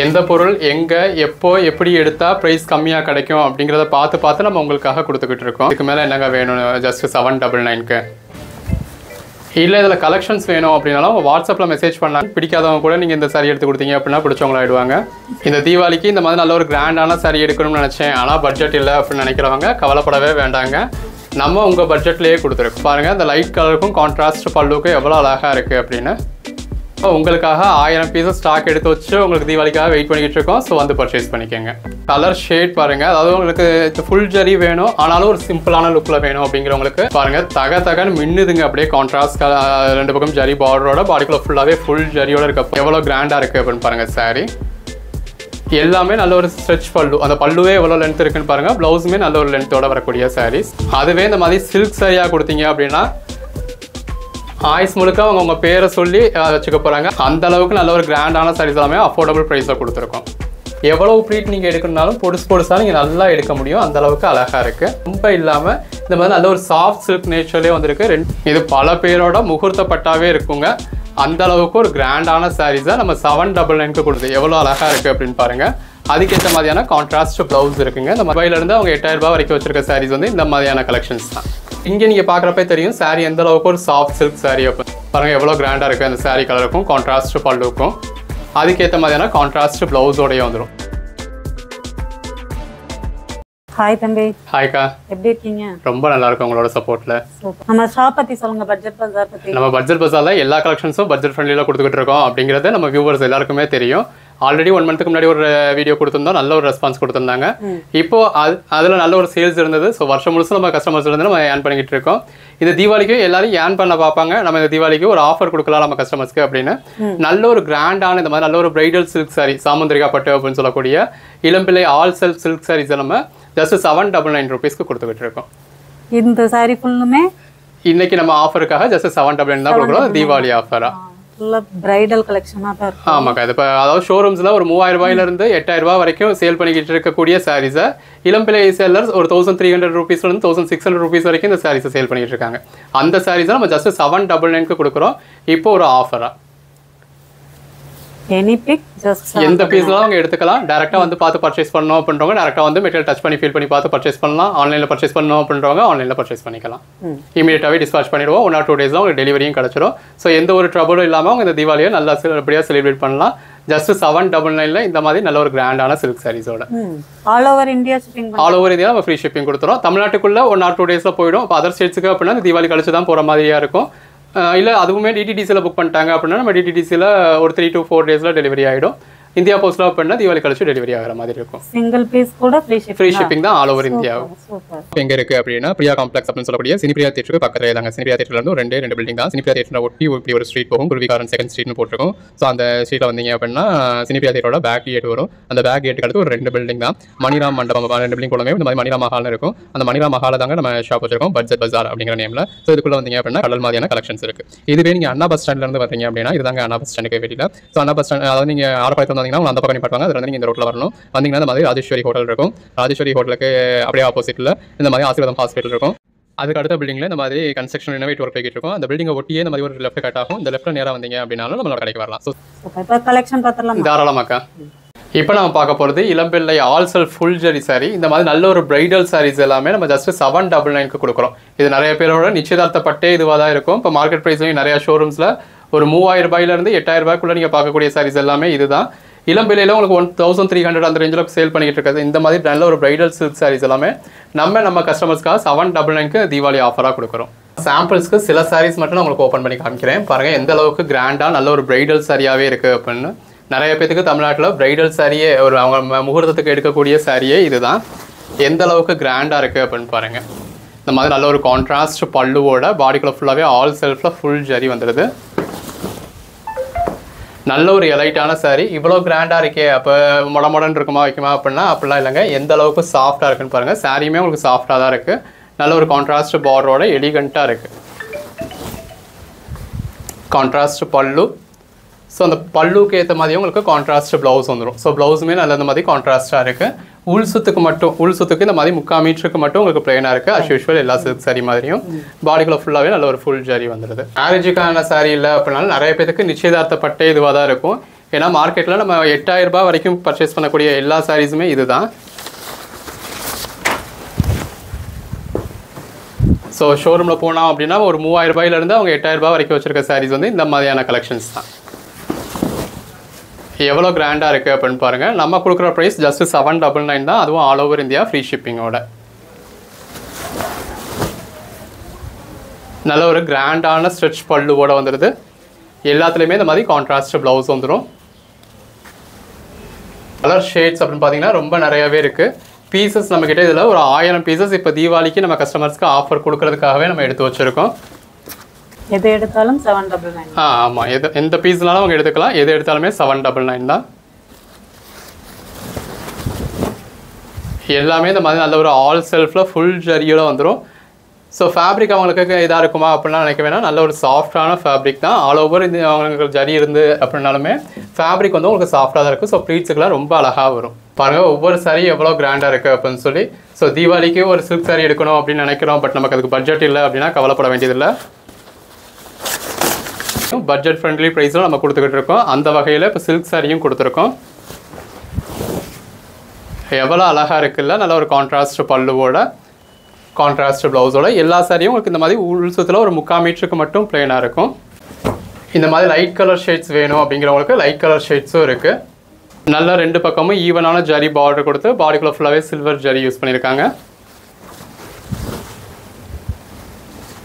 எந்த பொருள் எங்கே எப்போ எப்படி எடுத்தால் ப்ரைஸ் கம்மியாக கிடைக்கும் அப்படிங்கிறத பார்த்து நம்ம உங்களுக்காக கொடுத்துக்கிட்டு இருக்கோம். இதுக்கு மேலே என்னங்க வேணும்? ஜஸ்ட் 799க்கு இல்லை இதில் கலெக்ஷன்ஸ் வேணும் அப்படின்னாலும் உங்கள் வாட்ஸ்அப்பில் மெசேஜ் பண்ணாங்க. பிடிக்காதவங்க கூட நீங்கள் இந்த சாரி எடுத்து கொடுத்தீங்க அப்படின்னா பிடிச்சவங்களாயிடுவாங்க. இந்த தீபாவளிக்கு இந்த மாதிரி நல்ல ஒரு கிராண்டான சாரி எடுக்கணும்னு நினச்சேன், ஆனால் பட்ஜெட் இல்லை அப்படின்னு நினைக்கிறவங்க கவலைப்படவே வேண்டாங்க. நம்ம உங்கள் பட்ஜெட்லேயே கொடுத்துருக்கோம். பாருங்கள் இந்த லைட் கலருக்கும் கான்ட்ராஸ்ட் பல்லுக்கும் எவ்வளோ அழகாக இருக்குது அப்படின்னு. உங்களுக்காக 1000 பீஸஸ் ஸ்டாக் எடுத்து வச்சு உங்களுக்கு தீபாவளிக்காக வெயிட் பண்ணிக்கிட்டு இருக்கோம். ஸோ வந்து பர்ச்சேஸ் பண்ணிக்கோங்க. கலர் ஷேட் பாருங்கள், அதாவது உங்களுக்கு ஃபுல் ஜரி வேணும் ஆனாலும் ஒரு சிம்பிளான லுக்கில் வேணும் அப்படிங்கிறவங்களுக்கு பாருங்கள் தகன்னு மின்னுதுங்க. அப்படியே கான்ட்ராஸ்ட் ரெண்டு பக்கம் ஜரி பார்டரோட பாடிக்குள்ள ஃபுல்லாகவே ஃபுல் ஜரியோட இருக்க எவ்வளோ கிராண்டாக இருக்குது அப்படின்னு பாருங்கள். சாரி எல்லாமே நல்ல ஒரு ஸ்ட்ரெச் பல்லு, அந்த பல்லுவே எவ்வளோ லென்த் இருக்குன்னு பாருங்கள். ப்ளவுஸுமே நல்ல ஒரு லென்த்தோட வரக்கூடிய சாரீஸ். அதுவே இந்த மாதிரி சில்க் சாரியாக கொடுத்தீங்க அப்படின்னா ஆயுஸ் முழுக்க அவங்க உங்கள் பேரை சொல்லி வச்சுக்க போகிறாங்க. அந்த அளவுக்கு நல்ல ஒரு கிராண்டான சாரீஸ் எல்லாமே அஃபோர்டபுள் ப்ரைஸில் கொடுத்துருக்கோம். எவ்வளோ ப்ளீட் நீங்கள் எடுக்கணும்னாலும் பொடுசாக நீங்கள் நல்லா எடுக்க முடியும். அந்த அளவுக்கு அழகாக இருக்குது. ரொம்ப இல்லாமல் இந்த மாதிரி நல்ல ஒரு சாஃப்ட் சில்க் நேச்சர்லேயே வந்துருக்கு. இது பல பேரோட முகூர்த்த பட்டாவே இருக்குங்க. அந்த அளவுக்கு ஒரு கிராண்டான சாரீஸை நம்ம 799க்கு கொடுத்து எவ்வளோ அழகாக இருக்குது அப்படின்னு பாருங்கள். அதுக்கேற்ற மாதிரியான கான்ட்ராஸ்ட் ப்ளவுஸ் இருக்குங்க. இந்த மொபைலேருந்து அவங்க 8000 ரூபாய் வரைக்கும் வச்சிருக்க சாரீஸ் வந்து இந்த மாதிரியான கலெக்ஷன்ஸ் தான். இங்கே நீங்கள் பார்க்குறப்பே தெரியும் சாரீ எந்த அளவுக்கு ஒரு சாஃப்ட் சில்க் சாரீ அப்போ பாருங்கள் எவ்வளோ கிராண்டாக இருக்குது. அந்த சாரீ கலருக்கும் கான்ட்ராஸ்ட் பல்லுக்கும் அதுக்கேற்ற மாதிரியான கான்ட்ராஸ்ட் ப்ளவுஸோடய வந்துடும். ஹாய் தம்பி. ஹாய்க்கா, எப்படி இருக்கீங்க? ரொம்ப நல்லா இருக்கும் உங்களோட சப்போர்ட்ல. நம்ம ஷாப் பத்தி சொல்லுங்க, பட்ஜெட் பஜார் பத்தி. நம்ம பட்ஜெட் பஜார்ல எல்லா கலெக்ஷன்ஸும் பட்ஜெட் ஃப்ரெண்ட்லியில் கொடுத்துக்கிட்டு இருக்கோம் அப்படிங்கிறது நம்ம வியூவர்ஸ் எல்லாருக்குமே தெரியும். ஆல்ரெடி 1 மந்த்துக்கு முன்னாடி ஒரு வீடியோ கொடுத்துருந்தோம், நல்ல ஒரு ரெஸ்பான்ஸ் கொடுத்துருந்தாங்க. இப்போ அதில் நல்ல ஒரு சேல்ஸ் இருந்தது. ஸோ வருஷம் முழுசும் நம்ம கஸ்டமர்ஸ் இருந்து நம்ம ஏர்ன் பண்ணிக்கிட்டு இருக்கோம். இந்த தீபாவளிக்கு எல்லாரும் ஏர்ன் பண்ண பார்ப்பாங்க. நம்ம இந்த தீபாவளிக்கு ஒரு ஆஃபர் கொடுக்கலாம் நம்ம கஸ்டமர்ஸ்க்கு அப்படின்னு நல்ல ஒரு கிராண்டான இந்த மாதிரி நல்ல ஒரு பிரைடல் சில்க் சாரி சாமுந்திரிகா பட்டு அப்படின்னு சொல்லக்கூடிய இளம்பிள்ளை ஆல் செல்ஃப் சில்க் சாரீஸை நம்ம ஜஸ்ட் 799 ருபீஸ்க்கு கொடுத்துக்கிட்டு இருக்கோம். இந்த சாரி ஃபுல்லுமே இன்னைக்கு நம்ம ஆஃபருக்காக ஜஸ்ட் 799 தான் கொடுக்குறோம். தீபாவளி ஆஃபரா பிரைடல் கலெக்ஷனா தான் இருக்கு. ஆமாக்கா, இது இப்போ அதாவது ஷோரூம்ஸ்ல ஒரு 3000 ரூபாயிலிருந்து 8000 ரூபாய் வரைக்கும் சேல் பண்ணிக்கிட்டு இருக்கக்கூடிய சாரீஸை இளம்பிள்ளை செல்லர்ஸ் ஒரு 1300 ருபீஸ்லேருந்து 1600 ருபீஸ் வரைக்கும் இந்த சாரீஸை சேல் பண்ணிக்கிட்டு இருக்காங்க. அந்த சாரீஸை நம்ம ஜஸ்ட் 799க்கு கொடுக்குறோம். இப்போ ஒரு ஆஃபரா எனி பிக் ஜஸ்ட் எந்த பீஸ்லாம் அவங்க எடுத்துக்கலாம். டேரெக்டாக வந்து பார்த்து பர்ச்சேஸ் பண்ணணும் அப்படின்றவங்க டேரெக்டாக வந்து மெட்டீரியல் டச் பண்ணி ஃபீல் பண்ணி பார்த்து பர்ச்சேஸ் பண்ணலாம். ஆன்லைனில் பர்ச்சேஸ் பண்ணணும் அப்படின்றவங்க ஆன்லைனில் பர்ச்சேஸ் பண்ணிக்கலாம். இமீடியட்டாகவே டிஸ்பாச் பண்ணிடுவோம். 1 or 2 டேஸில் உங்களுக்கு டெலிவரியும் கிடச்சிரும். ஸோ எந்த ஒரு ட்ரபுளும் இல்லாமல் அவங்க இந்த தீபாவளியை நல்லா நல்லபடியாக செலிப்ரேட் பண்ணலாம். ஜஸ்ட் 799ல இந்த மாதிரி நல்ல ஒரு கிராண்டான சில்க் சாரீஸோட all over India shipping. All over India நம்ம ஃப்ரீ ஷிப்பிங் கொடுத்துறோம். தமிழ்நாட்டுக்குள்ள 1 or 2 டேஸில் போயிடும். இப்போ அதர் ஸ்டேட்ஸுக்கு அப்படின்னா இந்த தீபாவளி கழிச்சு தான் போகிற மாதிரியா இருக்கும். இல்லை அதுவுமே டிடிடிசியில் புக் பண்ணிட்டாங்க அப்படின்னா நம்ம டிடிடிசியில் ஒரு 3 to 4 டேஸில் டெலிவரி ஆகிடும். இந்தியா போஸ்ட்ல பண்ணா தீபாவளி கழிச்சு டெலிவரி ஆகிற மாதிரி இருக்கும். சிங்கிள் பீஸ் கூட ஃப்ரீ ஷிப்பிங் தான் ஆல் ஓவர் இந்தியா. எங்க இருக்கு அப்படின்னா பிரியா காம்ப்ளெக்ஸ் அப்படின்னு சொல்லக்கூடிய சினிபிரியா தியேட்டருக்கு பக்கத்துல தாங்க. சினிபிரியா தியேட்டர்ல இருந்து ரெண்டு பில்டிங் தான். சினிபிரியா தியேட்டர் ஒட்டி இப்படி ஒரு ஸ்ட்ரீட் போகும். குருவிகாரன் செகண்ட் ஸ்ட்ரீட்னு போட்டிருக்கும். ஸோ அந்த ஸ்ட்ரீட்ல வந்தீங்க அப்படின்னா சினிபிரியா தியேட்டரோட பேக் கேட் வரும். அந்த பேக் கேட்டுக்கு அடுத்து ஒரு 2 பில்டிங் தான். மணிராம் மண்டபம் 2 பில்டிங் போலவே இந்த மாதிரி மணிராம் மஹால்னு இருக்கும். அந்த மணிராம் மஹால தாங்க நம்ம ஷாப் வச்சிருக்கோம், பட்ஜெட் பஜார் அப்படிங்கிற நேம்ல. ஸோ இதுக்குள்ள வந்தீங்க அப்படின்னா கடல் மாதிரியான கலெக்ஷன்ஸ் இருக்கு. இதுவே நீங்க அண்ணா பஸ் ஸ்டாண்ட்ல இருந்து பார்த்தீங்க அப்படின்னா இதுதாங்க அண்ணா பஸ் ஸ்டாண்டுக்கு வெளியில. ஸோ அண்ணா பஸ் ஸ்டாண்ட் அதாவது நீங்க ஆரப்பாளையத்துல வந்தீங்கன்னா அந்த பக்கம் நிப்பாட்டுவாங்க. அது வந்து நீங்க இந்த ரோட்ல வரணும். வந்தீங்கன்னா இந்த மாதிரி ராஜேஸ்வரி ஹோட்டல் இருக்கும். ராஜேஸ்வரி ஹோட்டலுக்கு அப்படியே ஆப்போசிட்ல இந்த மாதிரி ஆசீர்வாதம் ஹாஸ்பிட்டல் இருக்கும். அதுக்கு அடுத்த பில்டிங்ல இந்த மாதிரி கன்ஸ்ட்ரக்ஷன் ரினோவேட் ஒர்க் போய்கிட்டு இருக்கும். அந்த பில்டிங்கை ஒட்டியே இந்த மாதிரி ஒரு லெஃப்ட் கட் ஆகும். இந்த லெஃப்ட்ல நேரா வந்தீங்க அப்படின்னாலும் நம்மளோட கடைக்கு வரலாம். ஸோ இப்போ கலெக்ஷன் பார்த்தலாம் தாராளமாக்கா. இப்போ நம்ம பார்க்க போகிறது Elampillai all self full zari sari. இந்த மாதிரி நல்ல ஒரு பிரைடல் சாரீஸ் எல்லாமே நம்ம ஜஸ்ட் 799க்கு கொடுக்குறோம். இது நிறைய பேரோட நிச்சயதார்த்தப்பட்டே இதுவாக தான் இருக்கும். இப்போ மார்க்கெட் ப்ரைஸ்லையும் நிறைய ஷோரூம்ஸில் ஒரு 3000 ரூபாயிலிருந்து 8000 ரூபாய்க்குள்ள நீங்கள் பார்க்கக்கூடிய சாரீஸ் எல்லாமே இதுதான். இளம்பிள்ளையில் உங்களுக்கு 1300 அந்த ரேஞ்சில் சேல் பண்ணிக்கிட்டு இருக்காது. இந்த மாதிரி நல்ல ஒரு பிரைடல் சில்க் சாரீஸ் எல்லாமே நம்ம கஸ்டமர்ஸ்க்காக 799க்கு தீபாவளி ஆஃபராக கொடுக்குறோம். சாம்பிள்ஸ்க்கு சில சாரீஸ் மட்டும் நான் உங்களுக்கு ஓப்பன் பண்ணி காமிக்கிறேன். பாருங்கள் எந்த அளவுக்கு கிராண்டாக நல்ல ஒரு பிரைடல் சாரியாகவே இருக்குது அப்படின்னு. நிறைய பேத்துக்கு தமிழ்நாட்டில் பிரைடல் சாரியே ஒரு அவங்க முகூர்த்தத்துக்கு எடுக்கக்கூடிய சாரியே இதுதான். எந்த அளவுக்கு கிராண்டாக இருக்குது அப்படின்னு பாருங்கள். இந்த மாதிரி நல்ல ஒரு கான்ட்ராஸ்ட் பல்லுவோட பாடிக்குள்ள ஃபுல்லாகவே ஆல் செல்ஃபில் ஃபுல் ஜரி வந்துடுது. நல்ல ஒரு எலைட்டான சாரீ. இவ்வளோ கிராண்டாக இருக்கே அப்போ மொடன்னு இருக்குமா வைக்குமா அப்படின்னா அப்படிலாம் இல்லைங்க. எந்த அளவுக்கு சாஃப்டாக இருக்குன்னு பாருங்கள். சாரியுமே உங்களுக்கு சாஃப்டாக தான் இருக்குது. நல்ல ஒரு கான்ட்ராஸ்ட் பார்டரோட எலிகண்ட்டாக இருக்குது. கான்ட்ராஸ்ட் பல்லு. ஸோ அந்த பல்லுக்கு ஏற்ற மாதிரியும் உங்களுக்கு கான்ட்ராஸ்ட் ப்ளவுஸ் வந்துடும். ஸோ ப்ளவுஸுமே நல்ல இந்த மாதிரி கான்ட்ராஸ்ட்டாக இருக்குது. உள் சுத்துக்கு இந்த மாதிரி 3/4 மீட்டருக்கு மட்டும் உங்களுக்கு பிளைனாக இருக்குது. அஸ் யூஷுவல் எல்லா சில்க் சாரி மாதிரியும் பாடிக்குள்ள ஃபுல்லாகவே நல்ல ஒரு ஃபுல் ஜரி வந்துடுது. மேரேஜுக்கான சாரி இல்லை அப்படின்னாலும் நிறைய பேருக்கு நிச்சயதார்த்தப்பட்டே இதுவாக தான் இருக்கும். ஏன்னா மார்க்கெட்டில் நம்ம 8000 ரூபாய் வரைக்கும் பர்ச்சேஸ் பண்ணக்கூடிய எல்லா சாரீஸுமே இதுதான். ஸோ ஷோரூமில் போனோம் அப்படின்னா ஒரு 3000 ரூபாயிலேருந்து அவங்க 8000 ரூபாய் வரைக்கும் வச்சுருக்க சாரீஸ் வந்து இந்த மாதிரியான கலெக்ஷன்ஸ் தான். எவ்வளோ கிராண்டாக இருக்குது அப்படின்னு பாருங்கள். நம்ம கொடுக்குற ப்ரைஸ் ஜஸ்ட் 799 தான், அதுவும் ஆல் ஓவர் இந்தியா ஃப்ரீ ஷிப்பிங்கோட. நல்ல ஒரு கிராண்டான ஸ்ட்ரெச் பல்லுவோட வந்துடுது. எல்லாத்துலேயுமே இந்த மாதிரி கான்ட்ராஸ்ட் ப்ளவுஸ் வந்துடும். கலர் ஷேட்ஸ் அப்படின்னு பார்த்தீங்கன்னா ரொம்ப நிறையாவே இருக்குது. பீசஸ் நம்மக்கிட்ட இதில் ஒரு 1000 பீசஸ் இப்போ தீபாவளிக்கு நம்ம கஸ்டமர்ஸ்க்கு ஆஃபர் கொடுக்கறதுக்காகவே நம்ம எடுத்து வச்சுருக்கோம். எது எடுத்தாலும் 799. ஆமாம், எந்த பீஸ்னாலும் அவங்க எடுத்துக்கலாம். எது எடுத்தாலுமே 799 தான். எல்லாமே இந்த மாதிரி நல்ல ஒரு ஆல் செல்ஃபில் ஃபுல் ஜரியோட வந்துடும். ஸோ ஃபேப்ரிக் அவங்களுக்கு இதாக இருக்குமா அப்படின்லாம் நினைக்க வேணாம். நல்ல ஒரு சாஃப்டான ஃபேப்ரிக் தான். ஆல் ஓவர் இந்த அவங்களுக்கு ஜரி இருந்து அப்படின்னாலுமே ஃபேப்ரிக் வந்து உங்களுக்கு சாஃப்டாக தான் இருக்குது. ஸோ ப்ளீட்ஸுக்கெலாம் ரொம்ப அழகாக வரும். பாருங்கள் ஒவ்வொரு சாரீ எவ்வளோ கிராண்டாக இருக்குது அப்படின்னு சொல்லி. ஸோ தீபாவளிக்கு ஒரு சில்க் சாரீ எடுக்கணும் அப்படின்னு நினைக்கிறோம், பட் நமக்கு அதுக்கு பட்ஜெட் இல்லை அப்படின்னா கவலைப்பட வேண்டியதில்லை. பட்ஜெட் ஃப்ரெண்ட்லி ப்ரைஸில் நம்ம கொடுத்துக்கிட்டு இருக்கோம். அந்த வகையில் இப்போ சில்க் சாரியும் கொடுத்துருக்கோம். எவ்வளோ அழகாக இருக்குல்ல, நல்ல ஒரு கான்ட்ராஸ்ட் பல்லுவோட கான்ட்ராஸ்ட் ப்ளவுஸோட. எல்லா சாரியும் உங்களுக்கு இந்த மாதிரி உள்சுத்தில் ஒரு 3/4 மீட்டருக்கு மட்டும் பிளெயினாக இருக்கும். இந்த மாதிரி லைட் கலர் ஷேட்ஸ் வேணும் அப்படிங்கிறவங்களுக்கு லைட் கலர் ஷேட்ஸும் இருக்குது. நல்லா 2 பக்கமும் ஈவனான ஜரி பார்டர் கொடுத்து பாடிக்குள்ள ஃபுல்லாகவே சில்வர் ஜரி யூஸ் பண்ணியிருக்காங்க.